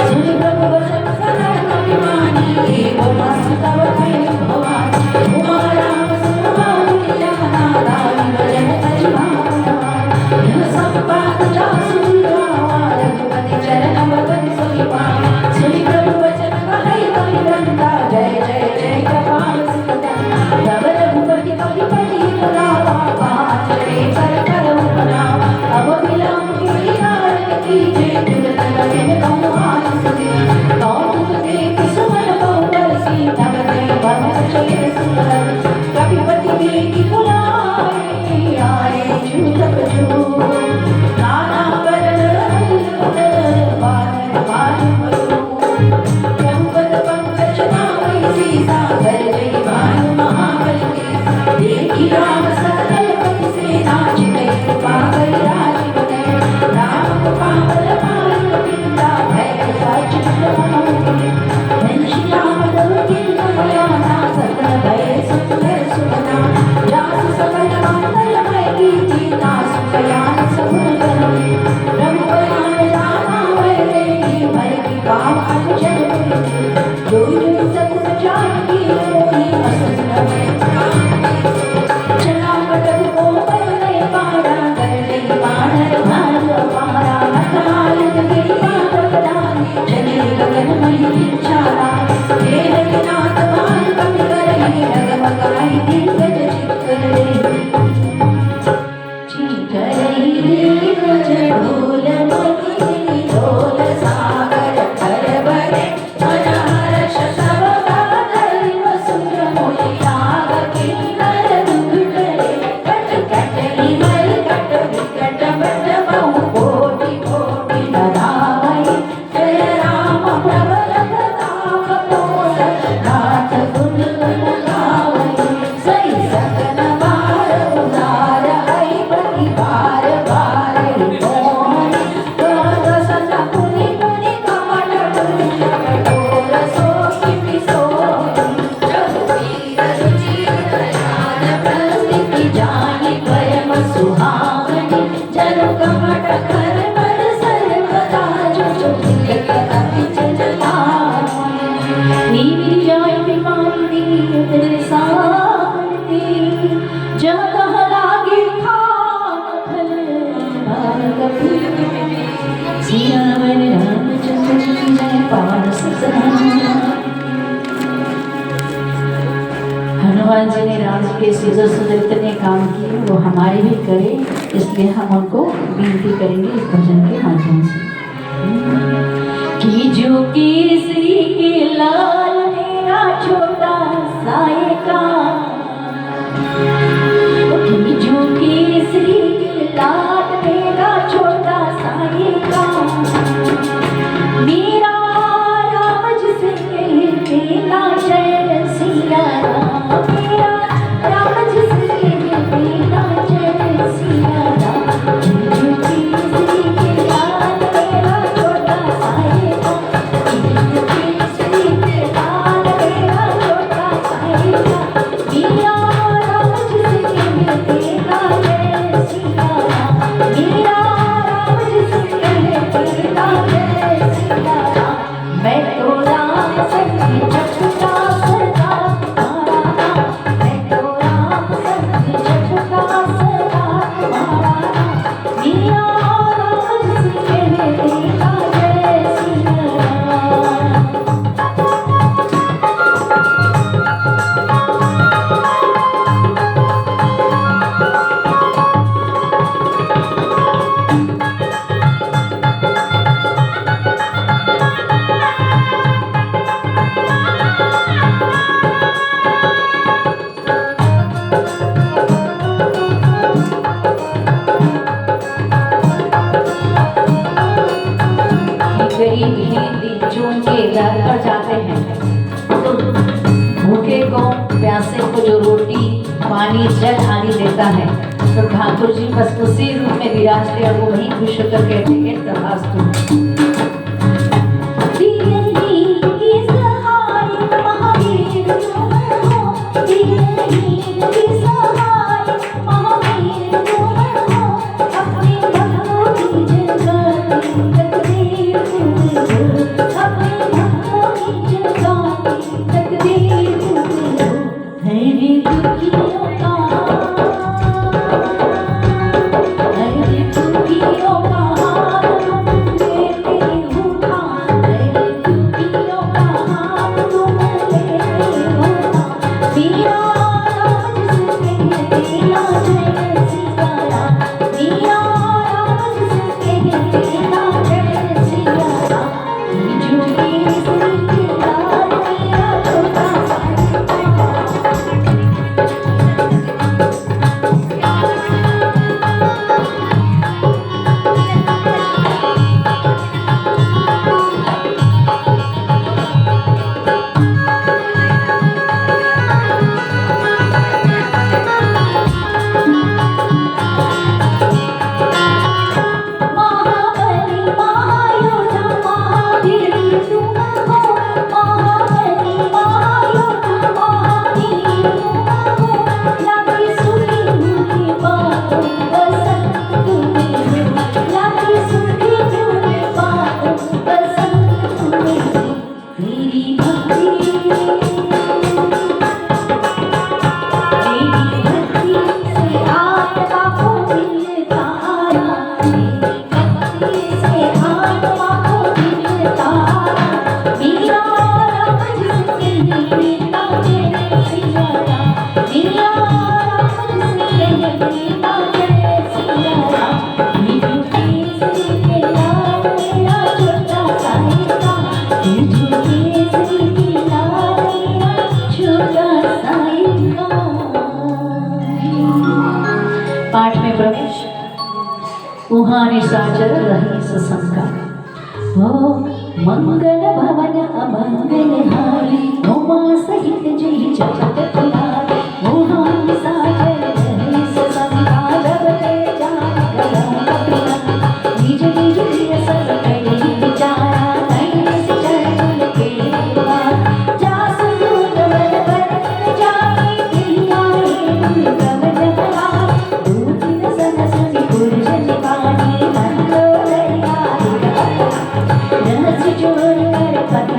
सुन श्री राम सकल पति सेना चितई कृपा करि राजीव नयन राम कृपा बल पाई कपिला भय श्री राम दुर्गे नमयाना सकल भय सुंदर सुमना जासु सकल मंगलमय कीर्ति नासु कयान सगुण गणि रघुबयान रामा भय देहि भय की पावन जन जो सत जानकी मोहि असत नमय चला पटक को बरने पारा कर ले बाणर भार पारा अकालिक गिरिया प्रदानी चले गगन मणि विचारा हे रघुनाथ बाल कपि करहि रघुमगाई दिग्गज चित्करहि दिग्गज ढोल मणि ढोल सागर हर बरे मन हर्ष सब गाधरि वसुंध मोहि राग किन्नर दुख करे कट कटहि हर कट विकट बट बहु कोटि कोटि बधाई जय राम प्रबल प्रताप तोर नाथ गुण गुण गावई सही सकल बार उदार हई प्रति बार बार मोहन तोर सदा पुनि पुनि कपट कठोर सो किपि सोहि रघुवीर रुचिर दयाल प्रस्थिति जानि स्वयं सुहावनि जनु कपट कर बर सर्वदा जो चुकित कपि जलानि नीवि जाय बिमारी तेरे सावरती जह कह लागे खान खल कपि सियावर रामचंद्र की जय पवन सुत हनुमान जी ने राम जी के सीजर सुंदर इतने काम किए वो हमारे भी करे, इसलिए हम उनको विनती करेंगे इस भजन के माध्यम से कि जो केसरी के लाल मेरा छोटा साए का कि जो केसरी के लाल मेरा छोटा साए का मेरा राम जिसे कहते ना जय सिया राम मेरा राम जिसे कहते ना जय सिया राम जो केसरी के लाल मेरा छोटा साए का जो केसरी के लाल मेरा छोटा साए का मेरा राम जिसे कहते ना जय सिया राम मेरा राम जिसे कहते ना जय सिया राम मैं तो राम सखी जगता सदा तुम्हारा नाम मैं तो राम सखी जगता सदा तुम्हारा नाम मेरा राम जिसे कहते ना जय सिया राम गरीब हैं जो उनके दर पर जाते हैं तो भूखे को प्यासे को जो रोटी पानी जल आदि देता है तो ठाकुर जी बस उसी रूप में विराजते और वो वहीं खुश होकर कहते हैं तथास्तु तेरी भक्ति से आत्मा को मिलता तेरी भक्ति से आत्मा को मिलता मेरा राम जिसके मिलता जय सिया राम मेरा राम जिसके मिलता जय सिया राम बिजू केसरी के लाल मेरा छोटा साईं बिजू केसरी के लाल मेरा छोटा साईं। पाठ में प्रवेश उहाने साजर रही ससंकार हो मंगल भवन अमंगल हारी उमा सहित जय जगत पुरारी उहाने साजर रही ससंकार रवते जान गया कपिला निज निज प्रिय सब कई विचारा नैन से चरण के द्वार जास दूत बल पर जाके प्रिया रे गवन बहार दूत सन सुनि पुरुष निवानी मंदो दरिया रहस्य जोड़ कर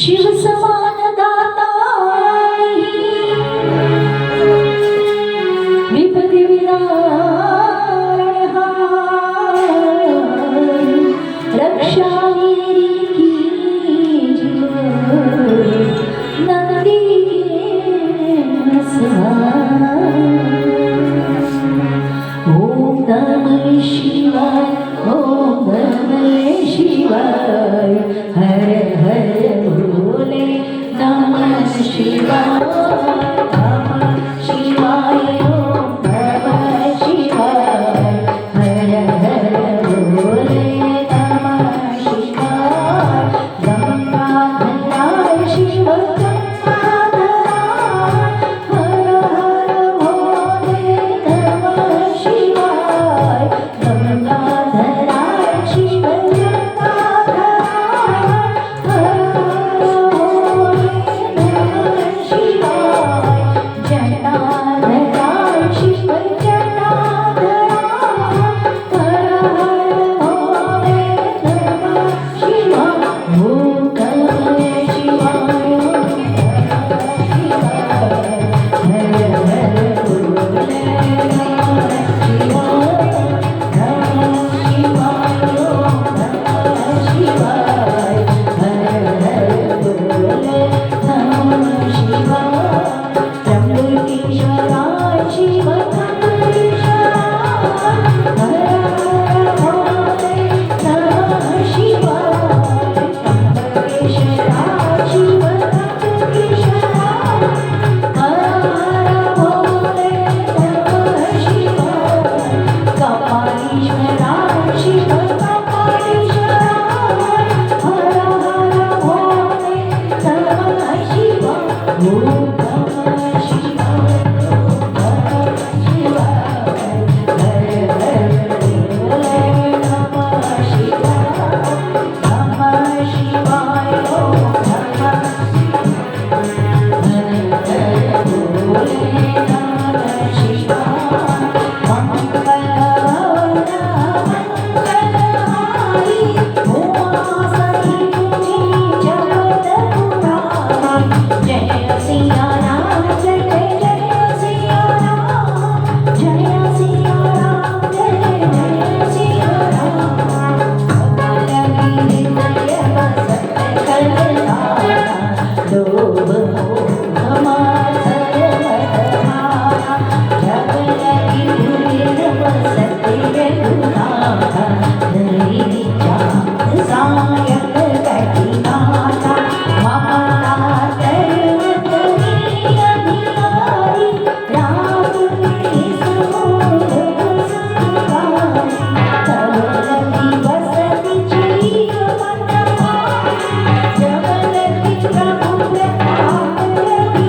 शिव समान दाता विपदि विनाश रक्षा मेरी कीजिए नंदी ओम नमः शिवाय ओम नमः शिवाय हर हर भोले नमः शिवाय नमः शिवाय ओम नमः शिवाय हर हर भोले नमः शिवाय गंगाधराय शिव गंगाधराय हर हर भोले नमः शिवाय गंगाधराय शिव गंगाधराय हर हर भोले नमः शिवाय सायक कटी माता ममता तरवतनी अधिकारी राम के सोर सुखारी तब लगी बसति चीर मन माही जब लगी प्रभु प्रताप लगी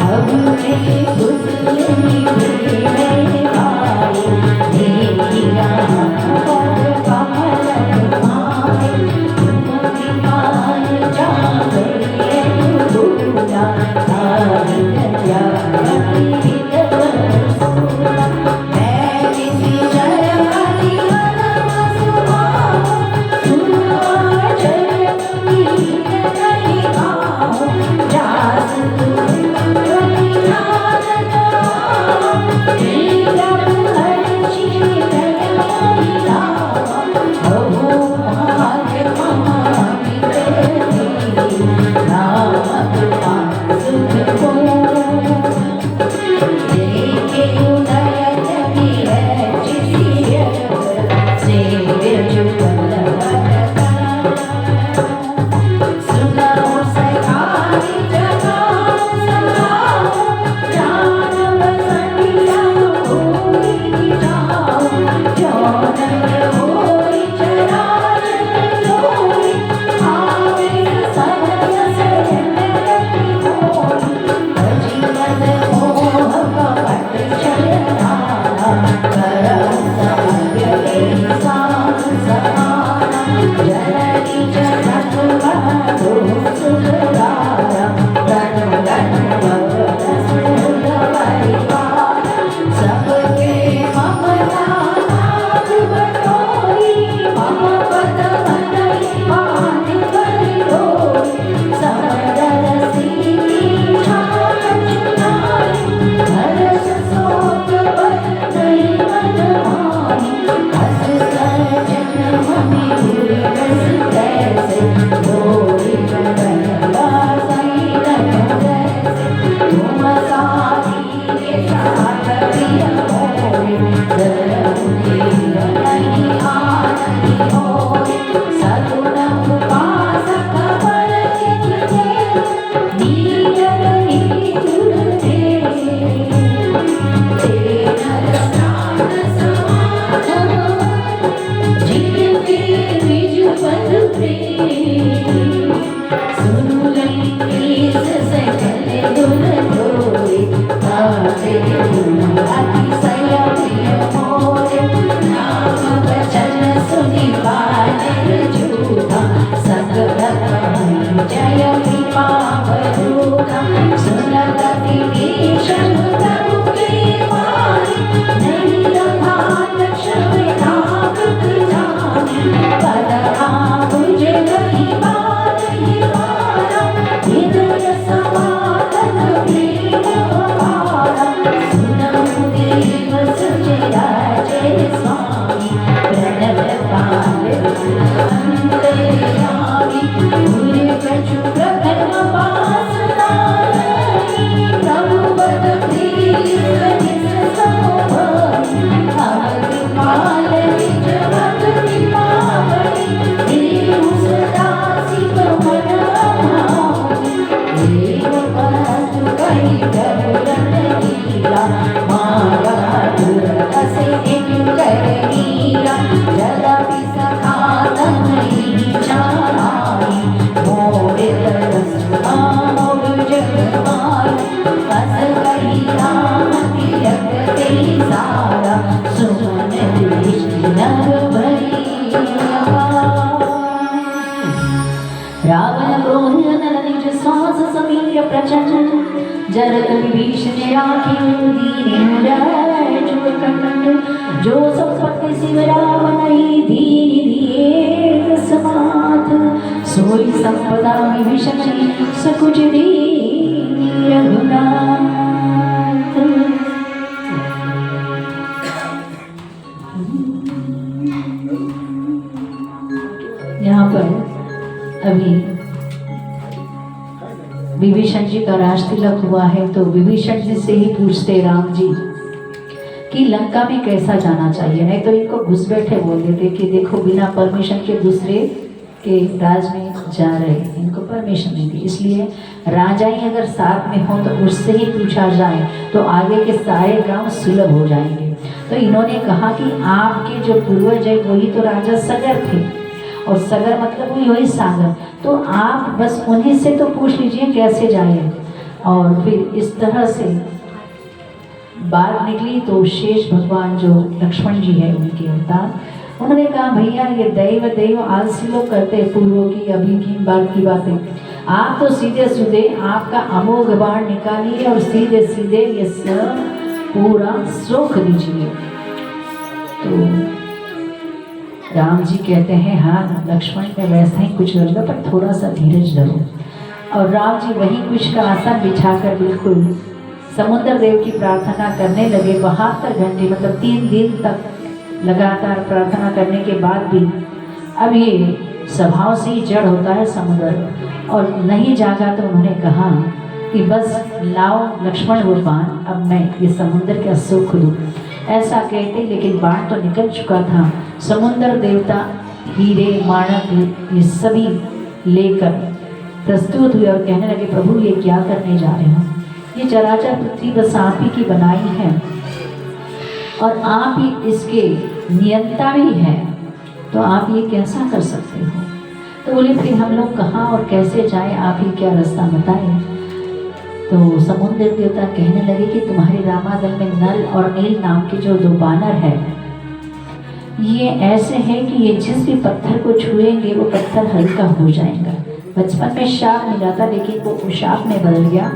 अब मैं गुजरी मेरे भाई देखी राम पद कमल माए तुमति पार जावे दूला तारी दया रावण क्रोध नल निज श्वास समीर प्रचंड जरत विभीषण राखी दीन जो कंड जो संपत्ति शिव रावण दीन दिए समात सोई संपदा विभीषण सकुच दीन रघुनाथ। यहाँ पर अभी विभीषण जी का राज तिलक हुआ है, तो विभीषण जी से ही पूछते राम जी कि लंका में कैसा जाना चाहिए, नहीं तो इनको घुस बैठे बोल देते कि देखो बिना परमिशन के दूसरे के राज में जा रहे, इनको परमिशन नहीं दी। इसलिए राजा ही अगर साथ में हो तो उससे ही पूछा जाए तो आगे के सारे काम सुलभ हो जाएंगे। तो इन्होंने कहा कि आपके जो पूर्वज है वही तो राजा सगर थे, और सगर मतलब वही सागर, तो आप बस उन्हीं से तो पूछ लीजिए कैसे जाए। और फिर इस तरह से बात निकली तो शेष भगवान जो लक्ष्मण जी है उनके अवतार, उन्होंने कहा भैया ये दैव दैव आलसी लोग करते हैं पूर्वों की अभी की बात की बातें, आप तो सीधे सीधे आपका अमोघ बाण निकालिए और सीधे सीधे ये सब पूरा सोख दीजिए। तो राम जी कहते हैं हाँ लक्ष्मण मैं वैसा ही कुछ करूँगा पर थोड़ा सा धीरज धरो। और राम जी वहीं कुछ का आसन बिछाकर बिल्कुल समुद्र देव की प्रार्थना करने लगे। 72 घंटे मतलब 3 दिन तक लगातार प्रार्थना करने के बाद भी अब ये स्वभाव से ही जड़ होता है समुद्र, और नहीं जागा तो उन्होंने कहा कि बस लाओ लक्ष्मण वो बाण, अब मैं ये समुद्र का सुख दूँ। ऐसा कहते लेकिन बाण तो निकल चुका था। समुद्र देवता हीरे माणक ये सभी लेकर प्रस्तुत हुए और कहने लगे प्रभु ये क्या करने जा रहे हो, ये चराचर पृथ्वी बस आप ही की बनाई है और आप ही इसके नियंता भी हैं, तो आप ये कैसा कर सकते हो। तो बोले फिर हम लोग कहाँ और कैसे जाएं, आप ही क्या रास्ता बताएं। तो समुद्र देवता कहने लगे कि तुम्हारे रामादल में नल और नील नाम के जो 2 बानर है ये ऐसे हैं कि ये जिस भी पत्थर को छुएंगे वो पत्थर हल्का हो जाएगा। बचपन में शाप मिला था लेकिन वो शाप में बदल गया,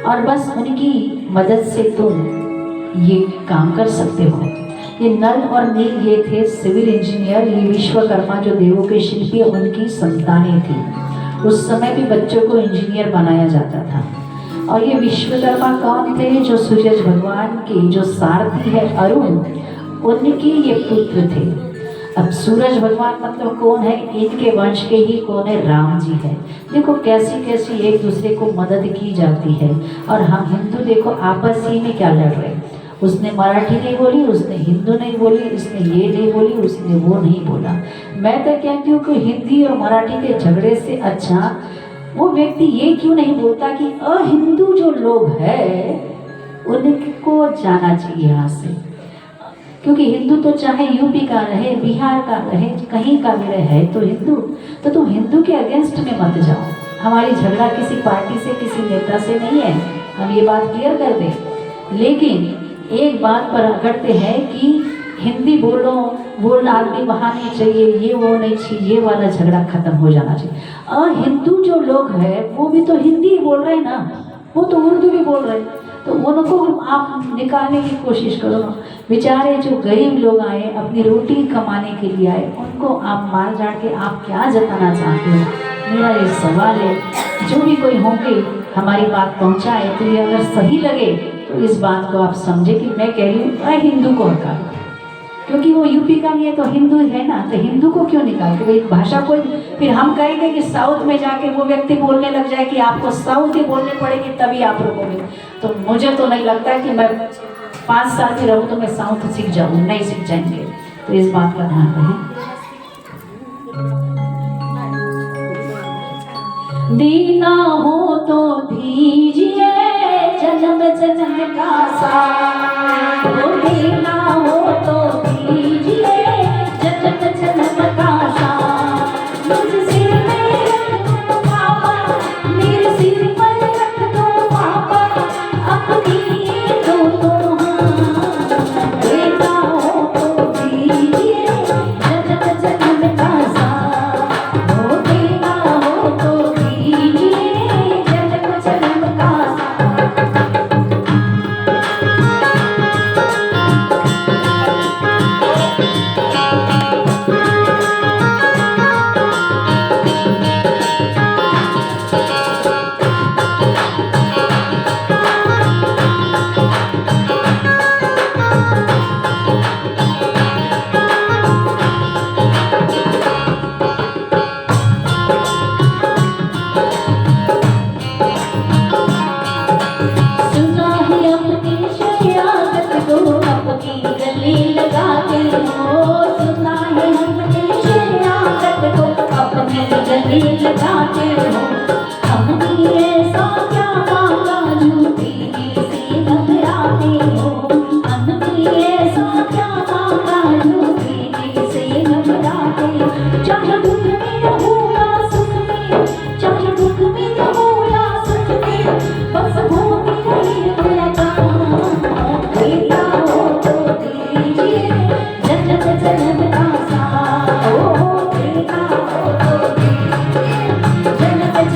और बस उनकी मदद से तुम ये काम कर सकते हो। ये नल और नील ये थे सिविल इंजीनियर, ये विश्वकर्मा जो देवों के शिल्पी उनकी संतानें थी। उस समय भी बच्चों को इंजीनियर बनाया जाता था। और ये विश्वकर्मा कौन थे, जो सूरज भगवान के जो सारथी है अरुण, उनके ये पुत्र थे। अब सूरज भगवान मतलब कौन है, इनके वंश के ही कौन है, राम जी है। देखो कैसी कैसी एक दूसरे को मदद की जाती है। और हम हिंदू देखो आपस ही में क्या लड़ रहे, उसने मराठी नहीं बोली, उसने हिंदू नहीं बोली, इसने ये नहीं बोली, उसने वो नहीं बोला। मैं तो कहती हूँ कि हिंदी और मराठी के झगड़े से अच्छा वो व्यक्ति ये क्यों नहीं बोलता कि अहिंदू जो लोग हैं उनको जाना चाहिए यहाँ से। क्योंकि हिंदू तो चाहे यूपी का रहे, बिहार का रहे, कहीं का भी रहे, तो हिंदू, तो तुम हिंदू के अगेंस्ट में मत जाओ। हमारी झगड़ा किसी पार्टी से किसी नेता से नहीं है, हम ये बात क्लियर कर दें। लेकिन एक बात पर अकड़ते हैं कि हिंदी बोलो, वो आदमी वहाँ नहीं चाहिए, ये वो नहीं चाहिए, ये वाला झगड़ा खत्म हो जाना चाहिए। हिंदू जो लोग हैं वो भी तो हिंदी बोल रहे हैं ना, वो तो उर्दू भी बोल रहे हैं, तो उनको आप निकालने की कोशिश करो। बेचारे जो गरीब लोग आए अपनी रोटी कमाने के लिए आए, उनको आप मार झाड़ के आप क्या जताना चाहते हो। मेरा ये सवाल है, जो भी कोई होंगे हमारी बात पहुंचाए तो ये अगर सही लगे तो इस बात को आप समझे कि मैं कह रही हूँ हिंदू को हटा, क्योंकि वो यूपी का भी है तो हिंदू है ना, तो हिंदू को क्यों निकालते भाई भाषा कोई। फिर हम कहेंगे कि साउथ में जाके वो व्यक्ति बोलने लग जाए कि आपको साउथ ही बोलने पड़ेगी तभी आप रुकोगे, तो मुझे तो नहीं लगता कि मैं 5 साल भी रहूँ तो मैं साउथ सीख जाऊँ, नहीं सीख जाएंगे। तो इस बात का ध्यान रहे। दीना हो तो दीजिए जन्म जन्म का साथ, दीना हो तो दीजिए जन्म जन्म का साथ। मुझ सिर में रख दो पापा, मेरे सिर पर रख दो पापा, अपनी दोनों हाथ। दीना हो तो दीजिए जन्म जन्म का साथ, दीना हो तो गले लगाते हो हमने ऐसा क्या मांगा झूठी से घबराते हो हमने ऐसा क्या मांगा झूठी से घबराते चाहे दुख में रहो या सुख में चाहे दुख में रहो या सुख में बस होती रहे मुलाकात बेटा हो तो दीजिए जन्नत जन्म का साथ ओ बेटा हो तो दीजिए जन्नत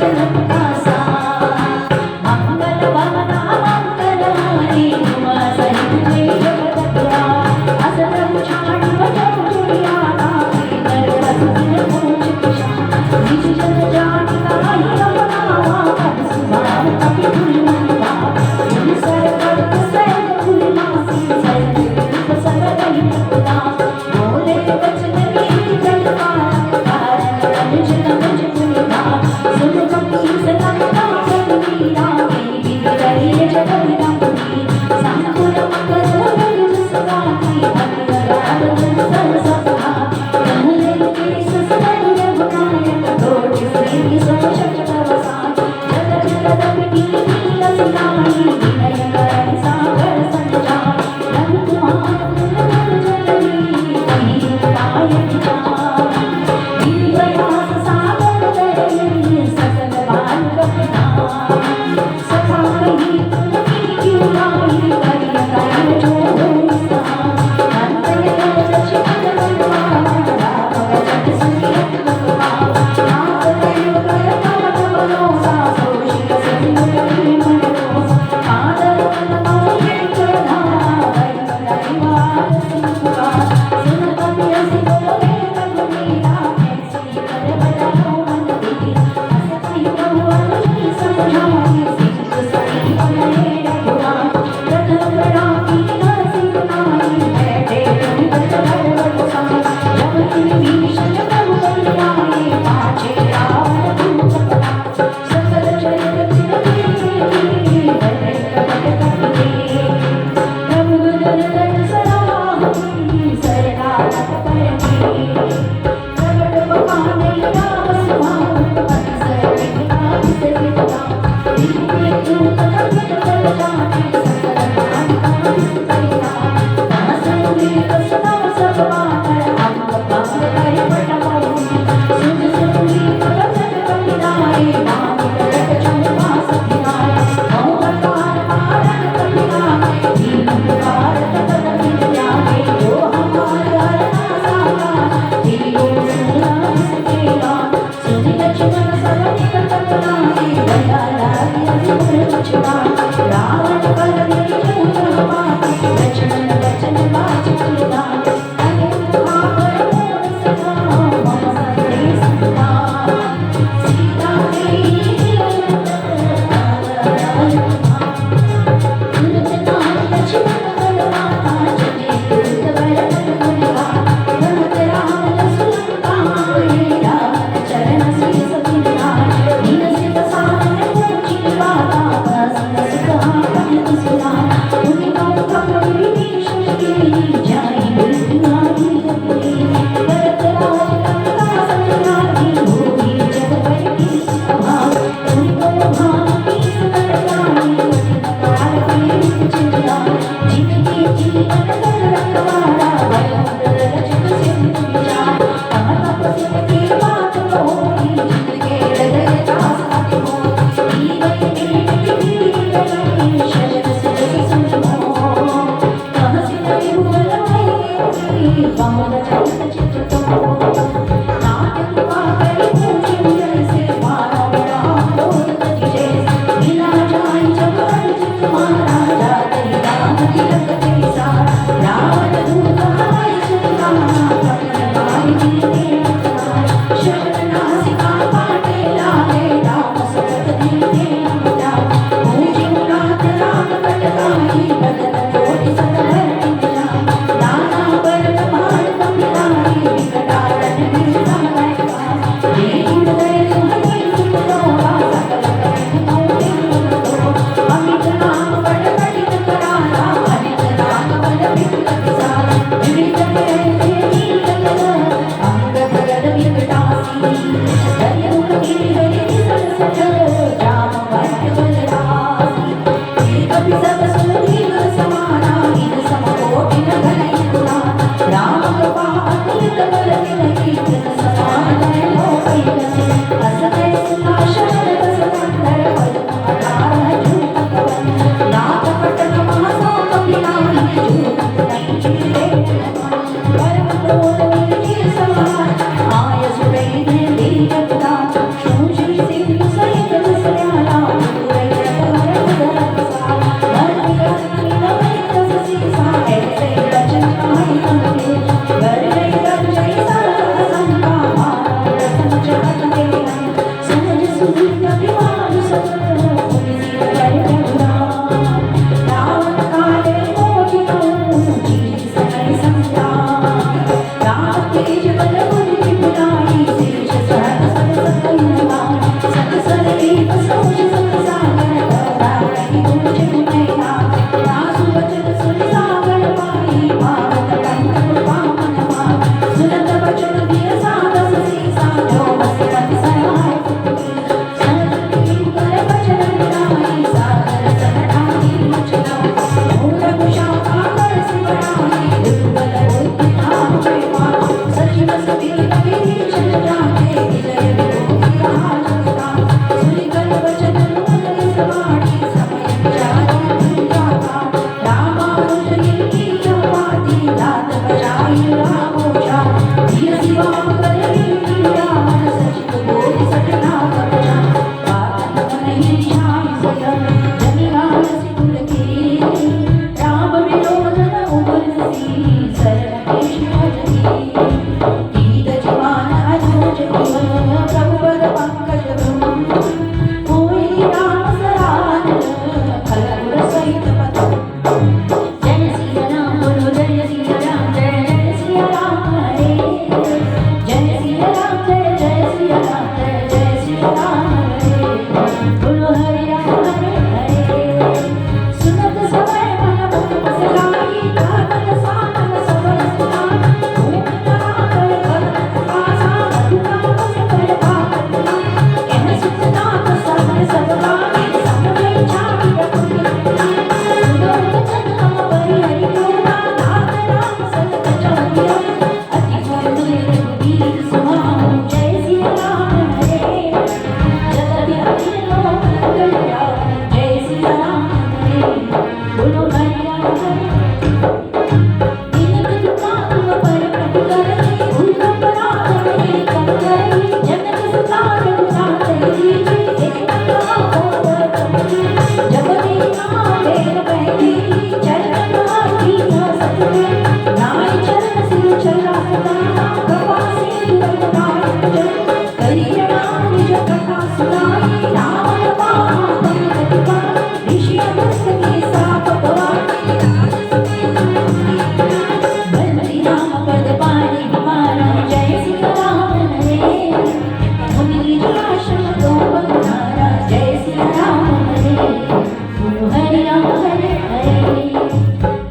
सिया राम जय सिया राम रे बोलो हरे राम हरे सुनत समय मन मुख बसलाई कानन सानन सब सुनाई ओम नमः कर आसा मधुरा बस कर भावना एह सुखनाथ सब सब गाने सब में छाई रखी सुनो वचन हम बरि हरि बोला नाथ राम सत चौकिया अति सुंदर रघुवीर सुहाओ जय सिया राम हरे जगत अखिलो मंगल जय सिया राम हरे बोलो हरि राम हरे बंदी राम पद पानी हमारा जय सिया राम हरे मुनि आश्रम तो बंधारा जय सिया राम हरे बोलो हरि राम हरे हरे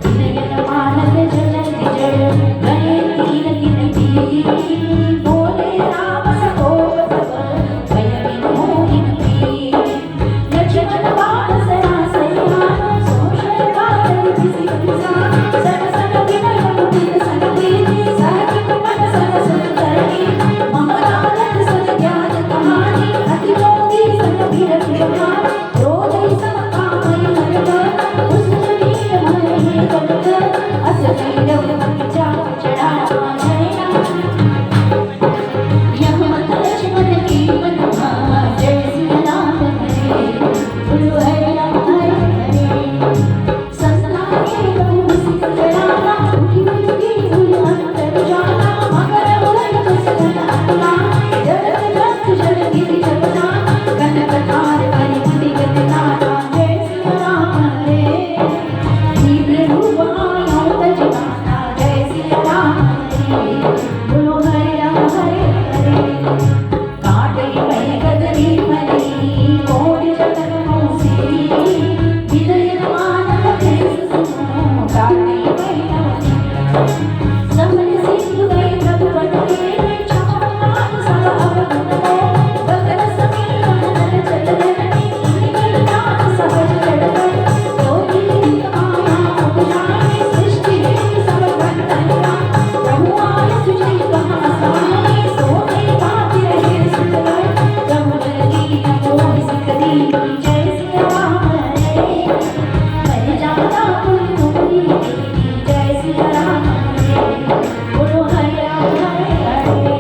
दिन मानस जलति जड़ गए तीन तीन बोले राम सकोप सब भय विमोहिन प्रिय लक्ष्मण बाण सरासरिया सोषर काल किसी किसा सन सन विनय मुकुंद सन कीर्ति सहज मन सन सुंदरी महालालक सन ज्ञान कहानी अति मोदी सन वीर विरमान क्रोधि सम कामय हरक कुसुम वीर मणि कनक अस वीर विचा चढ़ा जय यह मत लक्ष्मण की मन भावा जय सिया राम हरे बोलो हरि राम हरे संताने बहु सिख चढ़ावा उठी उठी उल अंतर जाना मगर उड़न कुसुम अपना जगत जग जल गिरि जपना कनक तार करि मुनि गत नाना जय सिया राम हरे दिव्य रूप आयो तज गाना जय सिया राम हरे बोलो हरि राम हरे हरे काटे पै गदरी मरी कोटि जगत मोसी विदय मानव देश सुनो काटे पै समन सिंधु गए प्रभु बटके छापनाथ सब अवगुण हो गगन समीर मनन चल जननी इनके नाथ सहज जड़ गए योगी माया उपजाए सृष्टि सब कंटनिया प्रभु आय सुजि कहाँ समाए सोने बात रहे सुत गए ब्रह्म जगी मोहि सिख दीनी जय सिया राम हरे मर जाता कोई मोहि दीनी जय सिया राम हरे बोलो हरि राम हरे हरे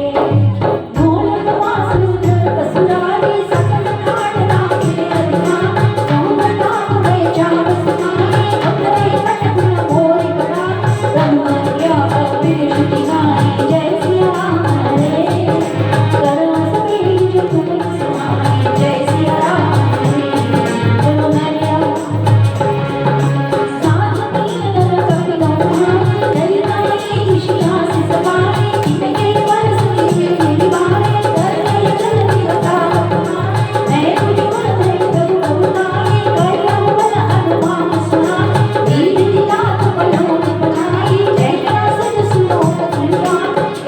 ढोलक बांसुरी बसुरारी सकल नाट नाचे अधिकार कहूँ बताओ मैं जान सुनाए अपने कटकुल मोरि बड़ा ब्रह्म ज्ञा कबीर श्रुति गाए जय सिया राम हरे करुण समीर जो तुम सुनाए जय सिया राम हरे बोलो हरि राम साथ मीन नर कपिलों दरि दरि ऋषियास सवारे इनके बरस मेरे बारे करने चलती बताओ मैं तुझ गुण मैं प्रभु प्रभुताए कर बल अनुमान सुना दीन दिलात पलों में बनाई जय सज सुनो कथुआ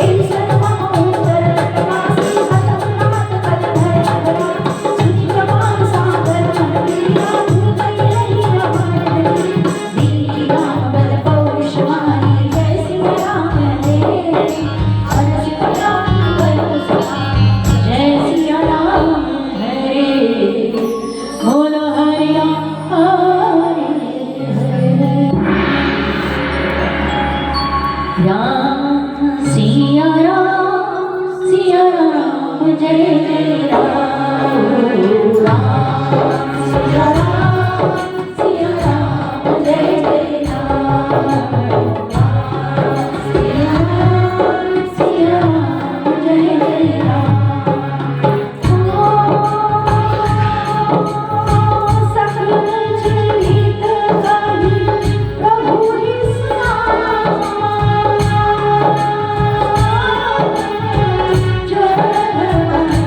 एहि सर्व ओंकार तटवासी हतनाथ कलधर अगरा सुनि प्रमाण सागर मन लीला धुर कई रही रमान दीन राम बल पौरुषवाणी जय सिया राम हरे अर्ज कयामी करो सुनाई जय सिया राम हरे बोलो हरि राम हरे हरे राम सिया राम जय जय राम राम सिया राम जय जय राम सिया राम जय जय राम सकल चरित कहि प्रभु सुनावा चरण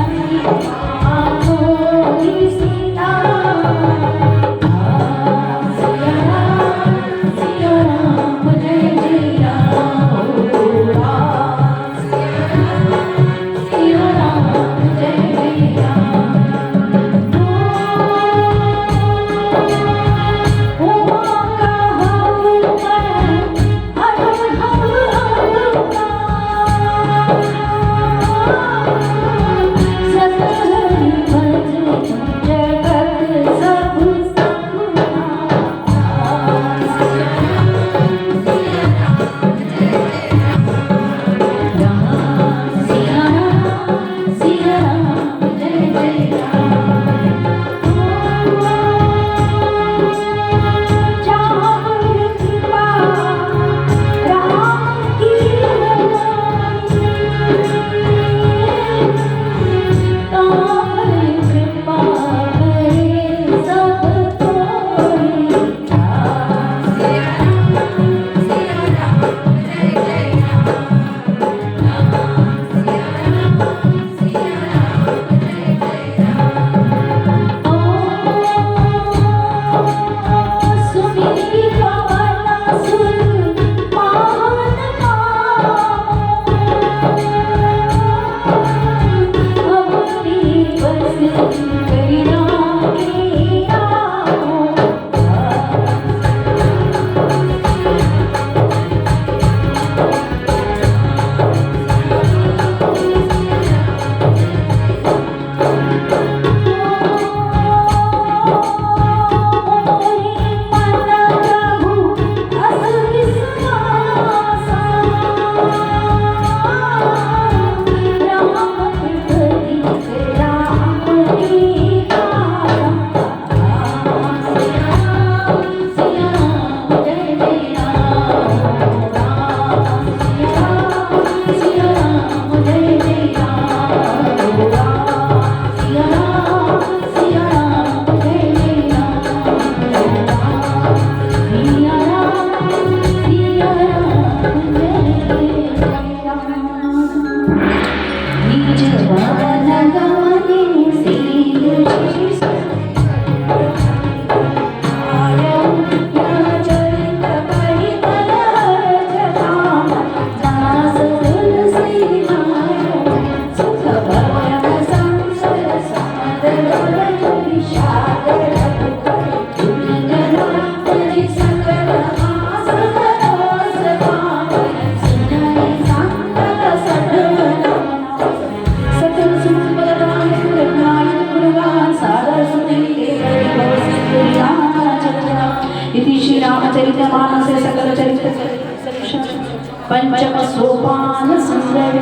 मानसे सकल चरित्र पंचम सोपान सुंदर